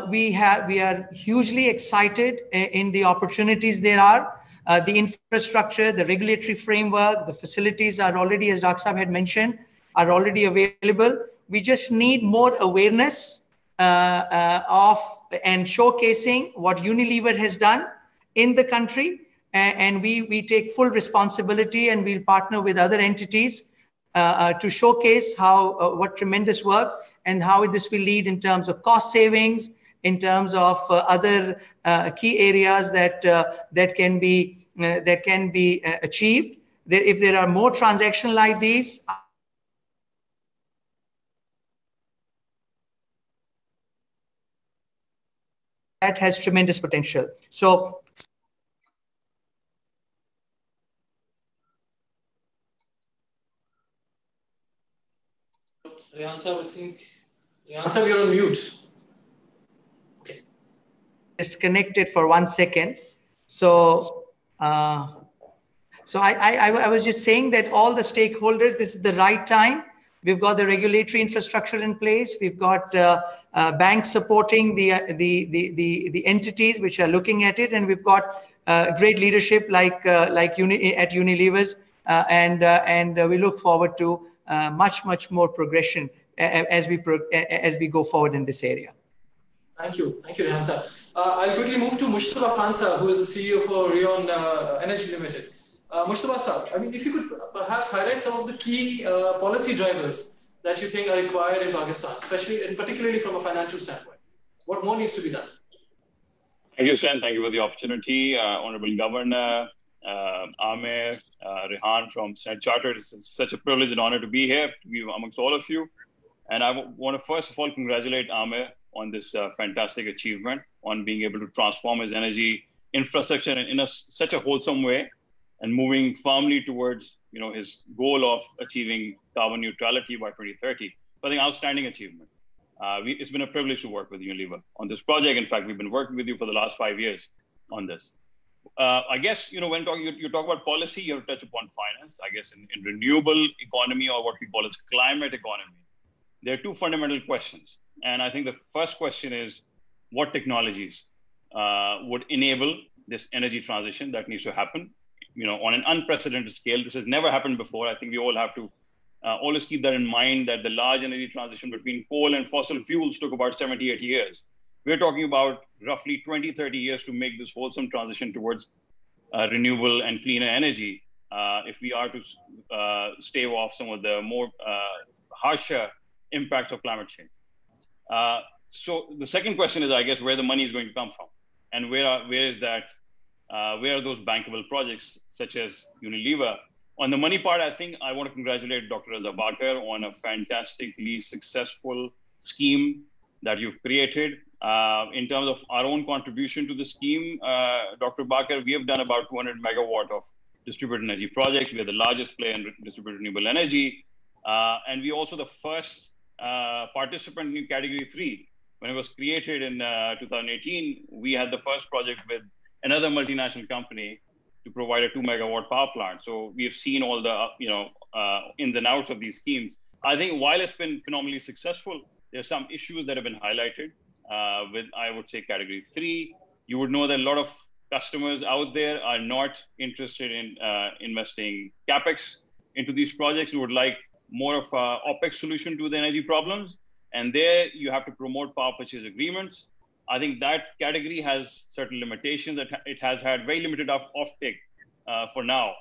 we are hugely excited in the opportunities there are. The infrastructure, the regulatory framework, the facilities are already, as Dr. Saab had mentioned, are already available. We just need more awareness of and showcasing what Unilever has done in the country. And we take full responsibility, and we'll partner with other entities to showcase what tremendous work and how this will lead in terms of cost savings, in terms of other key areas that can be achieved. If there are more transactions like these, that has tremendous potential. So. Rehansa, I think. Rehansa, you're on mute. Okay. Disconnected for 1 second. So, I was just saying that all the stakeholders, this is the right time. We've got the regulatory infrastructure in place. We've got banks supporting the entities which are looking at it, and we've got great leadership at Unilever's, and we look forward to much more progression as we go forward in this area. Thank you, Rehansa. I'll quickly move to Mustafa Khansa, who is the CEO for Rion Energy Limited. Mustafa sir, I mean, if you could perhaps highlight some of the key policy drivers that you think are required in Pakistan, especially and particularly from a financial standpoint? What more needs to be done? Thank you, Stan. Thank you for the opportunity. Honorable Governor, Amir, Rehan from Senate Chartered. It's such a privilege and honor to be here, to be amongst all of you. And I want to first of all congratulate Amir on this fantastic achievement, on being able to transform his energy infrastructure in such a wholesome way and moving firmly towards his goal of achieving carbon neutrality by 2030. I think outstanding achievement. It's been a privilege to work with Unilever on this project. In fact, we've been working with you for the last 5 years on this. I guess, when you talk about policy, you have to touch upon finance. I guess in renewable economy, or what we call as climate economy, there are two fundamental questions. And I think the first question is, what technologies would enable this energy transition that needs to happen, on an unprecedented scale? This has never happened before. I think we all have to always keep that in mind, that the large energy transition between coal and fossil fuels took about 70, 80 years. We're talking about roughly 20, 30 years to make this wholesome transition towards renewable and cleaner energy if we are to stave off some of the more harsher impacts of climate change. So the second question is, I guess, where the money is going to come from, and where are those bankable projects such as Unilever? On the money part, I think I want to congratulate Dr. Reza Baqir on a fantastically successful scheme that you've created. In terms of our own contribution to the scheme, Dr. Baqir, we have done about 200 megawatt of distributed energy projects. We are the largest player in distributed renewable energy. And we also the first participant in category 3. When it was created in 2018, we had the first project with another multinational company to provide a 2 megawatt power plant. So we have seen all the ins and outs of these schemes. I think while it's been phenomenally successful, there's some issues that have been highlighted with, I would say, category 3. You would know that a lot of customers out there are not interested in investing capex into these projects. You would like more of a OPEX solution to the energy problems. And there you have to promote power purchase agreements. I think that category has certain limitations, that it has had very limited offtake for now.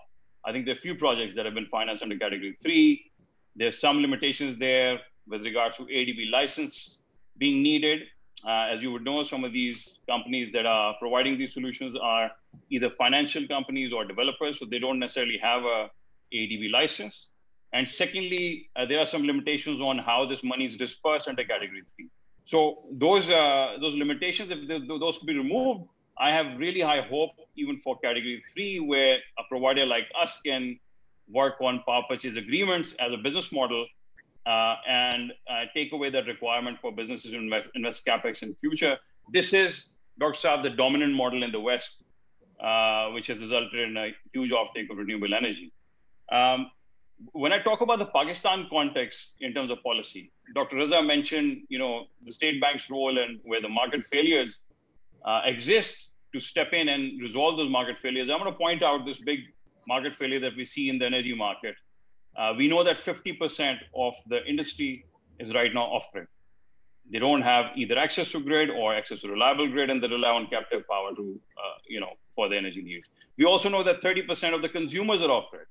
I think there are a few projects that have been financed under category 3. There's some limitations there with regards to ADB license being needed. As you would know, some of these companies that are providing these solutions are either financial companies or developers, so they don't necessarily have a ADB license. And secondly, there are some limitations on how this money is dispersed under category 3. So those limitations, if those could be removed, I have really high hope even for category 3, where a provider like us can work on power purchase agreements as a business model and take away that requirement for businesses to invest capex in future. This is, Dr. Saab, the dominant model in the West, which has resulted in a huge offtake of renewable energy. When I talk about the Pakistan context in terms of policy, Dr. Reza mentioned, the state bank's role and where the market failures exist to step in and resolve those market failures. I'm going to point out this big market failure that we see in the energy market. We know that 50% of the industry is right now off-grid. They don't have either access to grid or access to reliable grid, and they rely on captive power to, for the energy needs. We also know that 30% of the consumers are off-grid,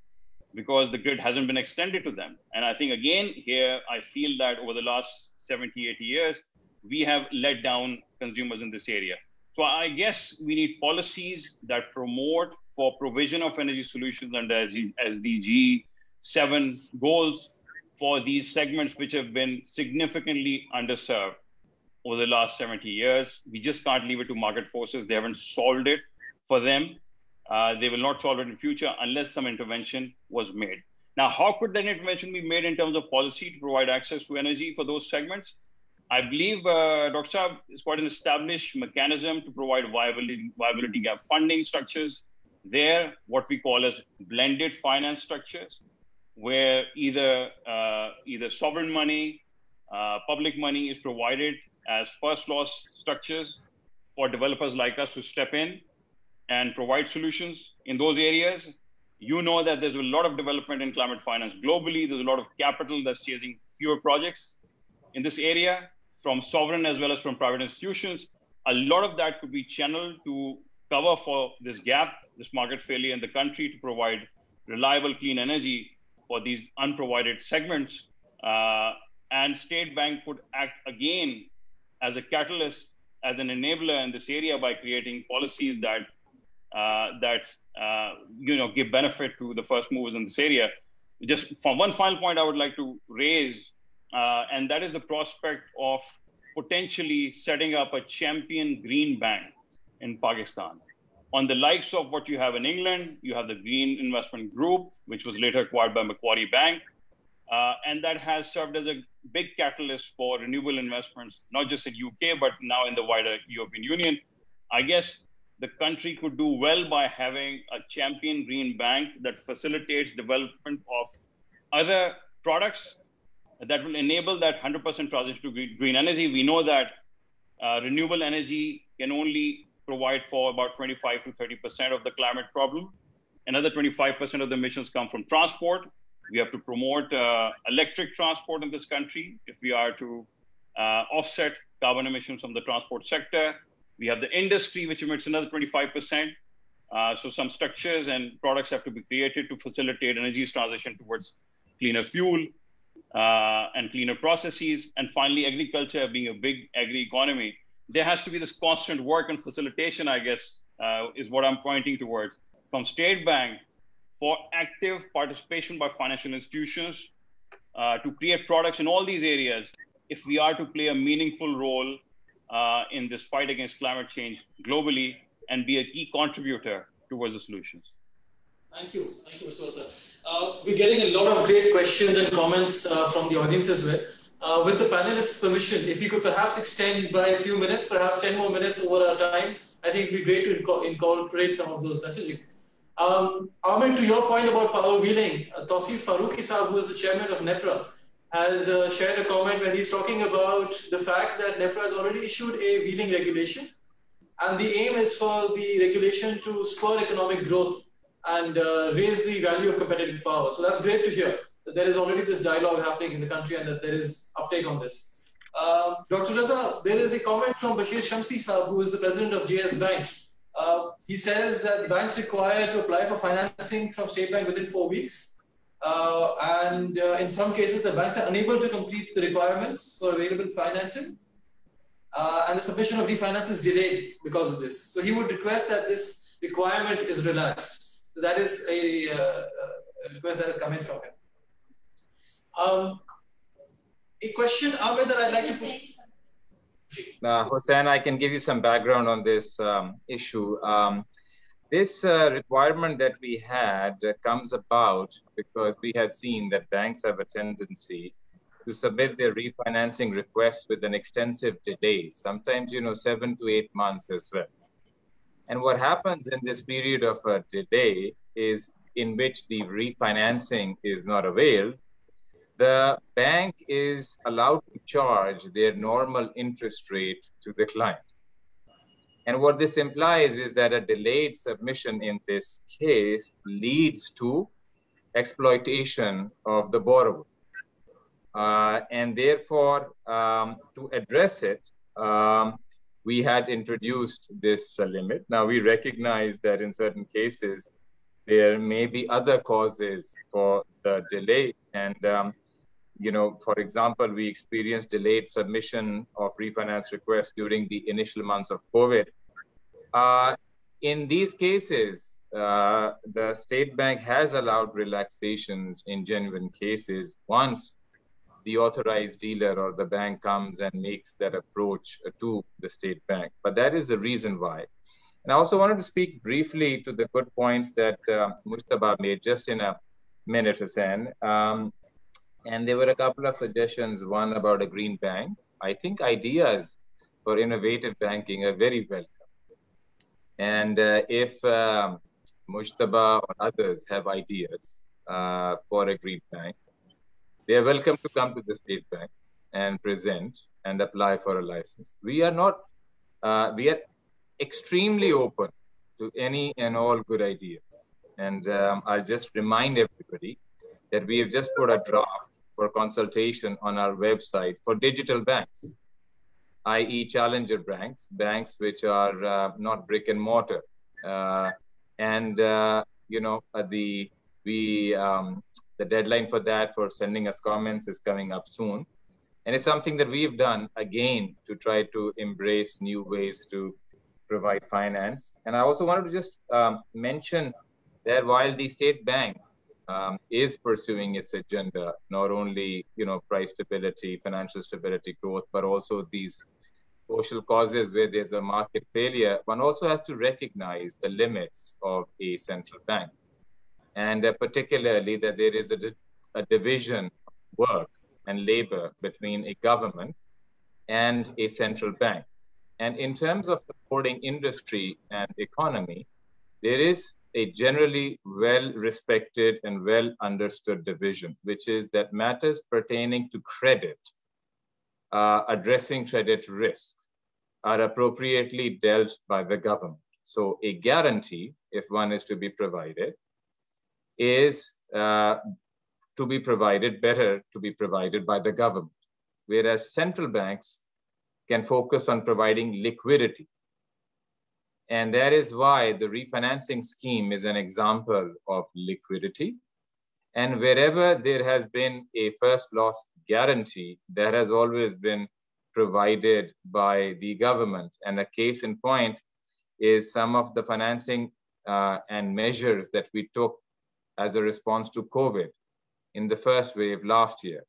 because the grid hasn't been extended to them. And I think, again, here, I feel that over the last 70, 80 years, we have let down consumers in this area. So I guess we need policies that promote for provision of energy solutions under SDG 7 goals for these segments, which have been significantly underserved over the last 70 years. We just can't leave it to market forces. They haven't solved it for them. They will not solve it in future unless some intervention was made. Now, how could that intervention be made in terms of policy to provide access to energy for those segments? I believe, Dr. Saab, is quite an established mechanism to provide viability gap funding structures. There, what we call as blended finance structures, where either sovereign money, public money is provided as first loss structures for developers like us to step in and provide solutions in those areas. You know that there's a lot of development in climate finance globally. There's a lot of capital that's chasing fewer projects in this area, from sovereign as well as from private institutions. A lot of that could be channeled to cover for this gap, this market failure in the country, to provide reliable, clean energy for these unprovided segments and State Bank could act again as a catalyst, as an enabler in this area by creating policies that give benefit to the first movers in this area. Just from one final point I would like to raise, and that is the prospect of potentially setting up a champion green bank in Pakistan. On the likes of what you have in England, you have the Green Investment Group, which was later acquired by Macquarie Bank, and that has served as a big catalyst for renewable investments, not just in UK, but now in the wider European Union. I guess the country could do well by having a champion green bank that facilitates development of other products that will enable that 100% transition to green energy. We know that renewable energy can only provide for about 25 to 30% of the climate problem. Another 25% of the emissions come from transport. We have to promote electric transport in this country if we are to offset carbon emissions from the transport sector. We have the industry, which emits another 25%. So some structures and products have to be created to facilitate energy's transition towards cleaner fuel and cleaner processes. And finally, agriculture being a big agri-economy, there has to be this constant work and facilitation, I guess, is what I'm pointing towards. From State Bank, for active participation by financial institutions to create products in all these areas, if we are to play a meaningful role in this fight against climate change globally and be a key contributor towards the solutions. Thank you, Mr. Reza. We're getting a lot of great questions and comments from the audience as well. With the panelists' permission, if you could perhaps extend by a few minutes, perhaps 10 more minutes over our time, I think it'd be great to incorporate some of those messaging. Amir, to your point about power wheeling, Tausif Farooqi Saab, who is the chairman of NEPRA, has shared a comment where he's talking about the fact that NEPRA has already issued a wheeling regulation, and the aim is for the regulation to spur economic growth and raise the value of competitive power. So that's great to hear that there is already this dialogue happening in the country and that there is uptake on this. Dr. Reza, there is a comment from Baqir Shamsi Saab, who is the president of JS Bank. He says that banks require to apply for financing from State Bank within 4 weeks. And in some cases, the banks are unable to complete the requirements for available financing. And the submission of refinance is delayed because of this. So he would request that this requirement is relaxed. So that is a request that is coming from him. A question, Amir, that I'd like to put. Hussain, I can give you some background on this issue. This requirement that we had comes about because we have seen that banks have a tendency to submit their refinancing requests with an extensive delay, sometimes 7 to 8 months as well. And what happens in this period of a delay is in which the refinancing is not availed, the bank is allowed to charge their normal interest rate to the client. And what this implies is that a delayed submission in this case leads to exploitation of the borrower. And therefore, to address it, we had introduced this limit. Now, we recognize that in certain cases, there may be other causes for the delay. And, for example, we experienced delayed submission of refinance requests during the initial months of COVID. In these cases, the State Bank has allowed relaxations in genuine cases once the authorized dealer or the bank comes and makes that approach to the State Bank. But that is the reason why. And I also wanted to speak briefly to the good points that Mujtaba made just in a minute, Hussain. And there were a couple of suggestions, one about a green bank. I think ideas for innovative banking are very welcome. And if Mujtaba or others have ideas for a green bank, they are welcome to come to the State Bank and present and apply for a license. We are extremely open to any and all good ideas. And I'll just remind everybody that we have just put a draft for consultation on our website for digital banks, i.e. challenger banks, banks which are not brick and mortar. The deadline for that, for sending us comments, is coming up soon. And it's something that we've done again to try to embrace new ways to provide finance. And I also wanted to just mention that while the state bank is pursuing its agenda, not only price stability, financial stability, growth, but also these social causes where there's a market failure, one also has to recognize the limits of a central bank, and particularly that there is a division of work and labor between a government and a central bank. And in terms of supporting industry and economy, there is a generally well-respected and well-understood division, which is that matters pertaining to credit, addressing credit risk, are appropriately dealt by the government. So a guarantee, if one is to be provided, is better to be provided by the government, whereas central banks can focus on providing liquidity. And that is why the refinancing scheme is an example of liquidity. And wherever there has been a first loss guarantee, that has always been provided by the government. And a case in point is some of the financing and measures that we took as a response to COVID in the first wave last year.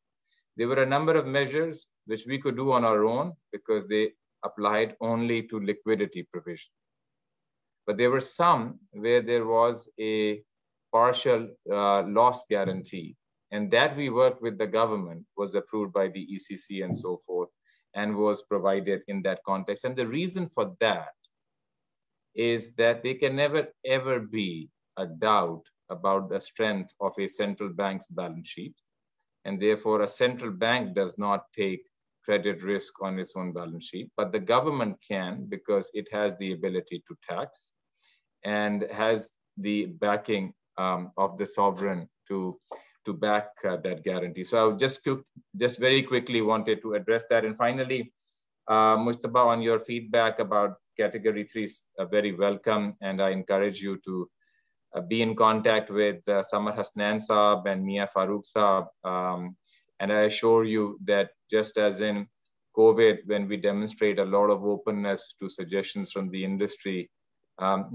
There were a number of measures which we could do on our own because they applied only to liquidity provision. But there were some where there was a partial loss guarantee, and that we worked with the government, was approved by the ECC and so forth, and was provided in that context. And the reason for that is that there can never, ever be a doubt about the strength of a central bank's balance sheet. And therefore, a central bank does not take credit risk on its own balance sheet, but the government can, because it has the ability to tax and has the backing of the sovereign to back that guarantee. So I just very quickly wanted to address that. And finally, Mustaba, on your feedback about category 3 is very welcome. And I encourage you to be in contact with Samar Hasnan Saab and Mia Farooq Saab. And I assure you that just as in COVID, when we demonstrate a lot of openness to suggestions from the industry,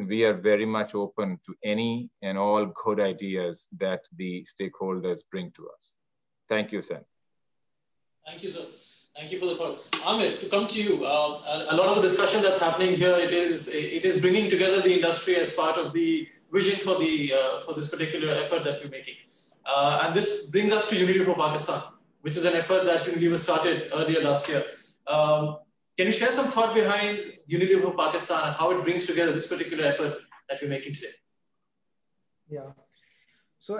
we are very much open to any and all good ideas that the stakeholders bring to us. Thank you, Sen. Thank you, sir. Thank you for the thought. Amir, to come to you, a lot of the discussion that's happening here, it is bringing together the industry as part of the vision for this particular effort that we're making. And this brings us to Unilever for Pakistan, which is an effort that Unilever started earlier last year. Can you share some thought behind Unilever for Pakistan and how it brings together this particular effort that we're making today? Yeah. So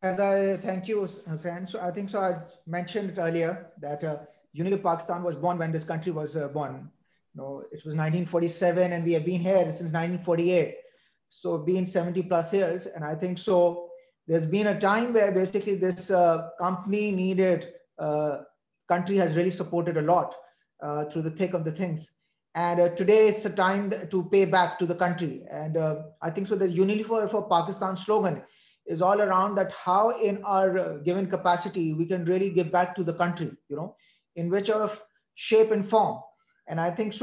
thank you, Hussain. So I think I mentioned it earlier that Unilever Pakistan was born when this country was born. It was 1947 and we have been here since 1948. So been 70 plus years. And I think there's been a time where basically this company needed, country has really supported a lot through the thick of the things. And today it's the time to pay back to the country. And I think the Unilever for Pakistan slogan is all around that how in our given capacity, we can really give back to the country, in which of shape and form. And I think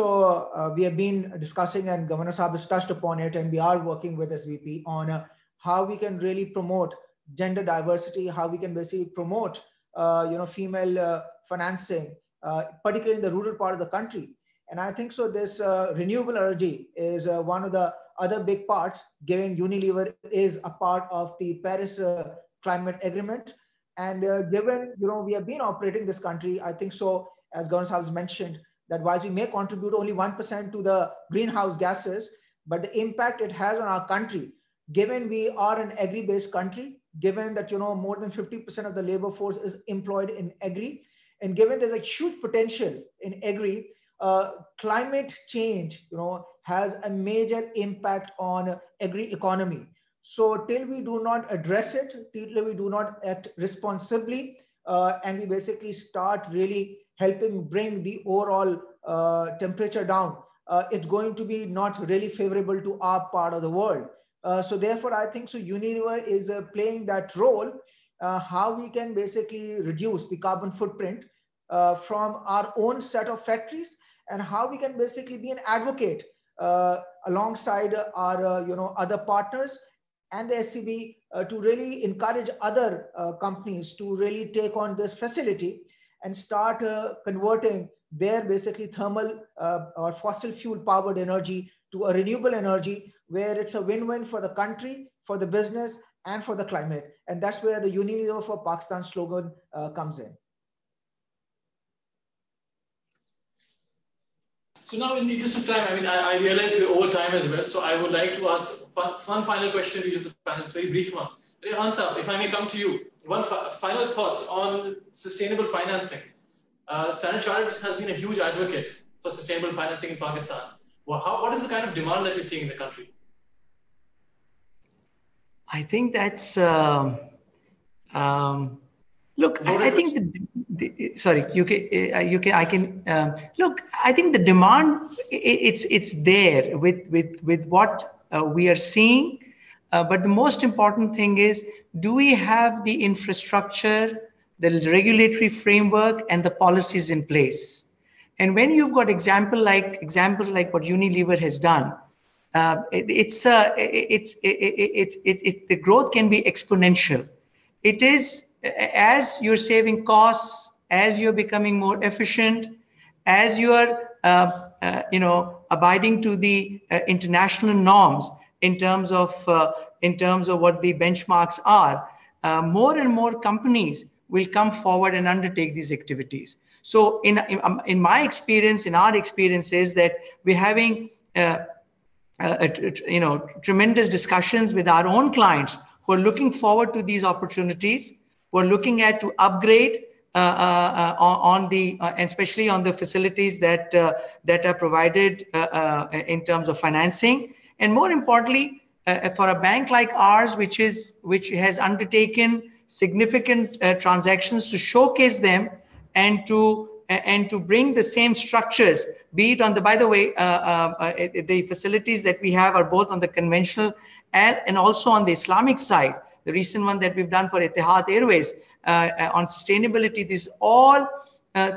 we have been discussing, and Governor Saab has touched upon it, and we are working with SBP on how we can really promote gender diversity, how we can basically promote, female financing, particularly in the rural part of the country. And I think this renewable energy is one of the other big parts, given Unilever is a part of the Paris Climate Agreement. And given, we have been operating this country, I think as Governor Saab has mentioned, that while we may contribute only 1% to the greenhouse gases, but the impact it has on our country, given we are an agri-based country, given that, more than 50% of the labor force is employed in agri, and given there's a huge potential in agri, climate change, has a major impact on agri economy. So till we do not address it, till we do not act responsibly, and we basically start really helping bring the overall temperature down, it's going to be not really favorable to our part of the world. So therefore, I think Unilever is playing that role, how we can basically reduce the carbon footprint from our own set of factories, and how we can basically be an advocate alongside our other partners and the SCB to really encourage other companies to really take on this facility and start converting their basically thermal or fossil fuel powered energy to a renewable energy, where it's a win-win for the country, for the business, and for the climate. And that's where the Unilever for Pakistan slogan comes in. So now, in the interest of time, I mean, I realize we're over time as well. So I would like to ask one final question to each of the panelists, very brief ones. Rehan Saab, if I may come to you, one final thoughts on sustainable financing. Standard Chartered has been a huge advocate for sustainable financing in Pakistan. What is the kind of demand that you're seeing in the country? I think that's look. I think sorry. I can look. I think the demand it's there with what we are seeing, but the most important thing is, do we have the infrastructure, the regulatory framework, and the policies in place? And when you've got examples like what Unilever has done, the growth can be exponential. It is, as you're saving costs, as you're becoming more efficient, as you are abiding to the international norms in terms of what the benchmarks are, more and more companies will come forward and undertake these activities. So in my experience, in our experience, is that we're having tremendous discussions with our own clients who are looking forward to these opportunities. We're looking at to upgrade especially on the facilities that are provided in terms of financing, and more importantly, for a bank like ours, which has undertaken significant transactions, to showcase them and to bring the same structures, be it on the, by the way, the facilities that we have are both on the conventional and also on the Islamic side. The recent one that we've done for Etihad Airways on sustainability, these all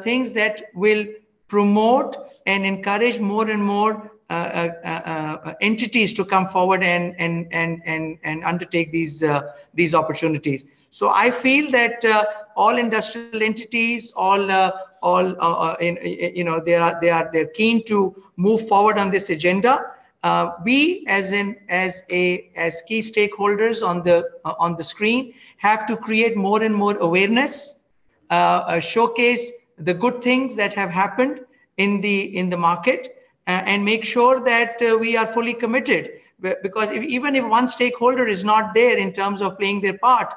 things that will promote and encourage more and more entities to come forward and undertake these opportunities. So I feel that all industrial entities, they're keen to move forward on this agenda. We, as key stakeholders on the screen, have to create more and more awareness, showcase the good things that have happened in the market, and make sure that we are fully committed. Because even if one stakeholder is not there in terms of playing their part,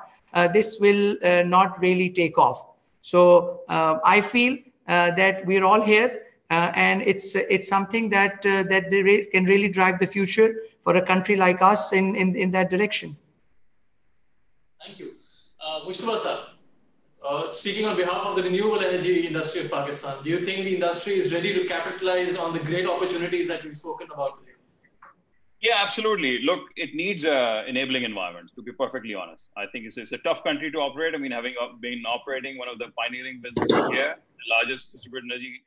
this will not really take off. So I feel that we're all here, and it's something that can really drive the future for a country like us in that direction. Thank you. Mustafa sir, speaking on behalf of the renewable energy industry of Pakistan, do you think the industry is ready to capitalize on the great opportunities that we've spoken about today? Yeah, absolutely. Look, it needs an enabling environment, to be perfectly honest. I think it's a tough country to operate. I mean, having been operating one of the pioneering businesses here, the largest distributed energy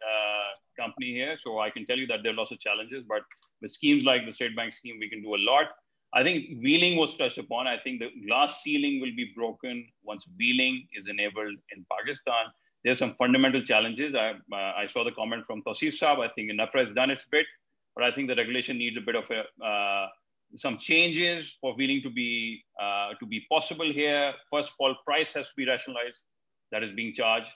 company here, so I can tell you that there are lots of challenges, but with schemes like the State Bank scheme, we can do a lot. I think wheeling was touched upon. I think the glass ceiling will be broken once wheeling is enabled in Pakistan. There's some fundamental challenges. I saw the comment from Tausif Saab. I think NAFRA has done its bit, but I think the regulation needs a bit of some changes for wheeling to be possible here. First of all, price has to be rationalized. That is being charged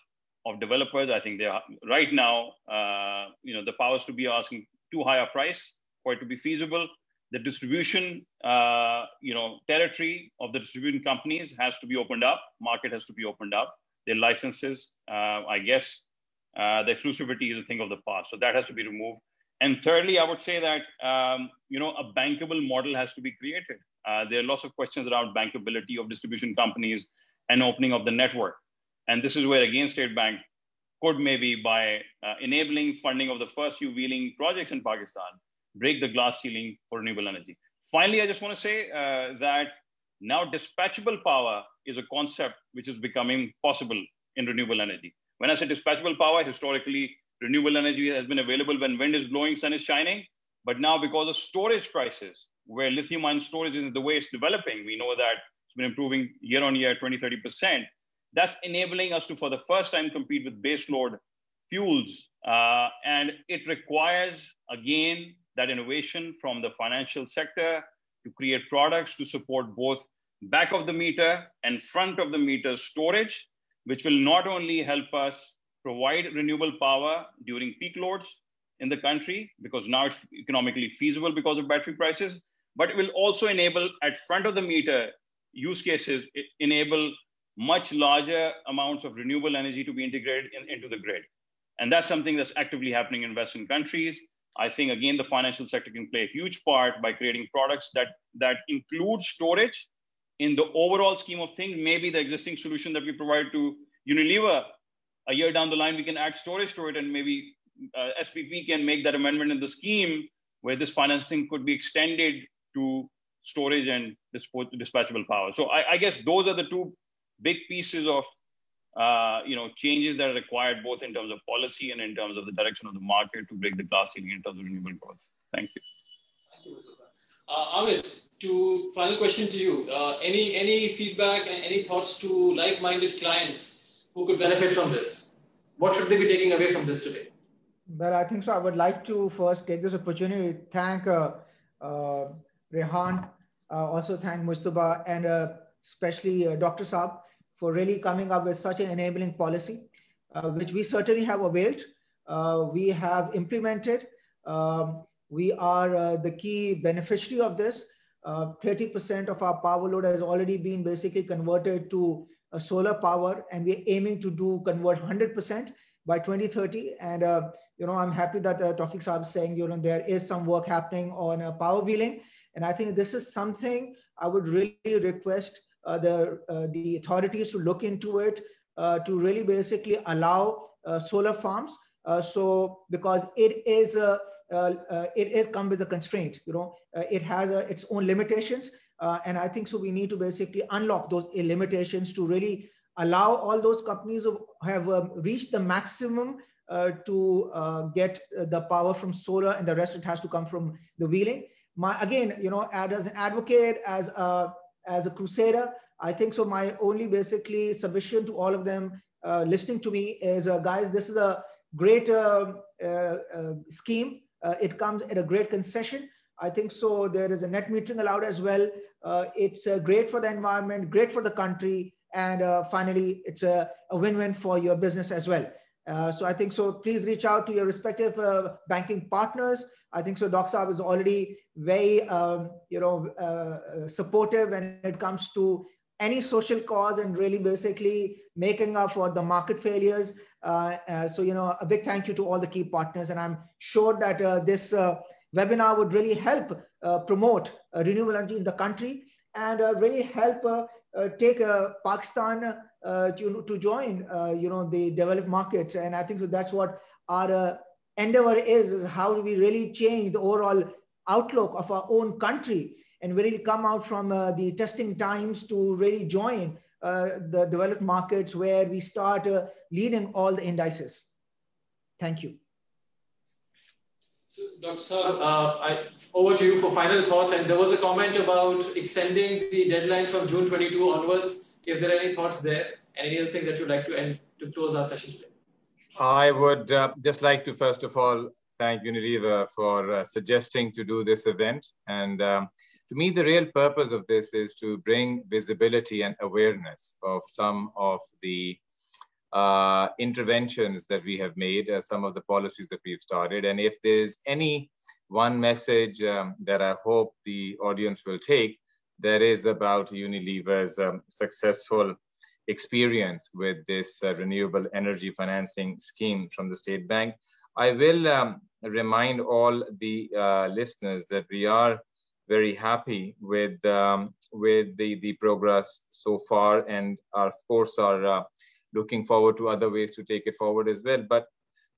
of developers. I think they are right now, the powers to be asking too high a price for it to be feasible. The distribution, territory of the distribution companies has to be opened up. Market has to be opened up. Their licenses, I guess, the exclusivity is a thing of the past. So that has to be removed. And thirdly, I would say that, a bankable model has to be created. There are lots of questions around bankability of distribution companies and opening of the network. And this is where, again, State Bank could maybe, by enabling funding of the first few wheeling projects in Pakistan, break the glass ceiling for renewable energy. Finally, I just want to say that now dispatchable power is a concept which is becoming possible in renewable energy. When I say dispatchable power, historically, renewable energy has been available when wind is blowing, sun is shining. But now because of storage prices, where lithium-ion storage is the way it's developing, we know that it's been improving year on year, 20, 30%. That's enabling us to, for the first time, compete with baseload fuels. And it requires, again, that innovation from the financial sector to create products to support both back of the meter and front of the meter storage, which will not only help us provide renewable power during peak loads in the country, because now it's economically feasible because of battery prices, but it will also enable at front of the meter use cases, enable much larger amounts of renewable energy to be integrated into the grid. And that's something that's actively happening in Western countries. I think, again, the financial sector can play a huge part by creating products that include storage in the overall scheme of things. Maybe the existing solution that we provide to Unilever, a year down the line, we can add storage to it, and maybe SBP can make that amendment in the scheme where this financing could be extended to storage and dispatchable power. So I guess those are the two big pieces of changes that are required, both in terms of policy and in terms of the direction of the market to break the glass ceiling in terms of renewable growth. Thank you. Thank you, Mr. Amir, final question to you. Any feedback and any thoughts to like-minded clients who could benefit from this? What should they be taking away from this today? Well, I think so. I would like to first take this opportunity to thank Rehan, also thank Mustafa, and especially Dr. Saab for really coming up with such an enabling policy, which we certainly have availed. We have implemented. We are the key beneficiary of this. 30% of our power load has already been basically converted to solar power, and we're aiming to convert 100% by 2030. And I'm happy that Tawfiq Saab is saying there is some work happening on power wheeling, and I think this is something I would really request the authorities to look into it, to really basically allow solar farms. Because it is come with a constraint, it has its own limitations, and I think so we need to basically unlock those limitations to really allow all those companies who have reached the maximum to get the power from solar, and the rest it has to come from the wheeling. Again, as an advocate, as a crusader, I think so my only basically submission to all of them listening to me is, guys, this is a great scheme. It comes at a great concession. I think so there is a net metering allowed as well. It's great for the environment, great for the country, and finally, it's a win-win for your business as well. So I think so please reach out to your respective banking partners. I think so Dr. Saab is already very supportive when it comes to any social cause and really basically making up for the market failures. So a big thank you to all the key partners, and I'm sure that this webinar would really help promote renewable energy in the country, and really help take Pakistan to join the developed markets. And I think so that's what our endeavor is how do we really change the overall outlook of our own country and really come out from the testing times to really join the developed markets where we start leading all the indices. Thank you. So, Dr. Saab, over to you for final thoughts. And there was a comment about extending the deadline from June 22 onwards. If there are any thoughts there, and any other thing that you'd like to end to close our session today? I would just like to, first of all, thank Unilever for suggesting to do this event. And to me, the real purpose of this is to bring visibility and awareness of some of the interventions that we have made, some of the policies that we've started. And if there's any one message that I hope the audience will take, that is about Unilever's successful experience with this renewable energy financing scheme from the State Bank. I will remind all the listeners that we are very happy with the progress so far, and of course are looking forward to other ways to take it forward as well. But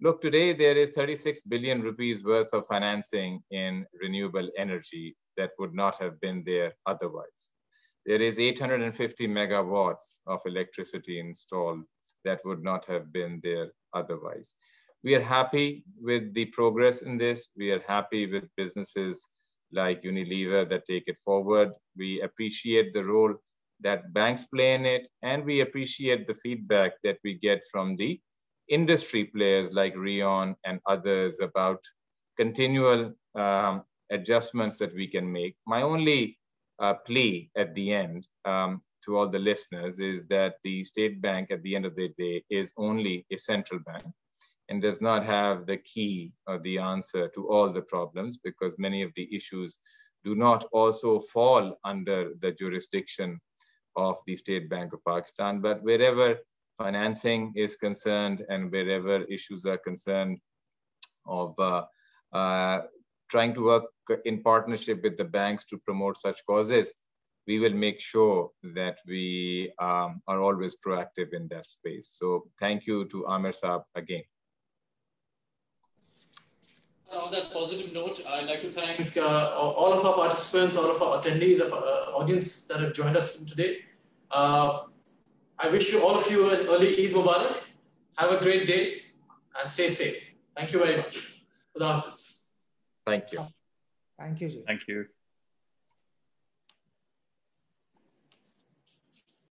look, today there is 36 billion rupees worth of financing in renewable energy that would not have been there otherwise. There is 850 megawatts of electricity installed that would not have been there otherwise. We are happy with the progress in this. We are happy with businesses like Unilever that take it forward. We appreciate the role that banks play in it, and we appreciate the feedback that we get from the industry players like Rion and others about continual adjustments that we can make. My only plea at the end to all the listeners is that the state bank at the end of the day is only a central bank and does not have the key or the answer to all the problems, because many of the issues do not also fall under the jurisdiction of the State Bank of Pakistan. But wherever financing is concerned and wherever issues are concerned of trying to work in partnership with the banks to promote such causes, we will make sure that we are always proactive in that space. So thank you to Amir Saab again. On that positive note, I'd like to thank all of our participants, all of our attendees, audience that have joined us today. I wish all of you an early Eid Mubarak. Have a great day and stay safe. Thank you very much. Khuda Hafiz. Thank you. Thank you, Ji. Thank you.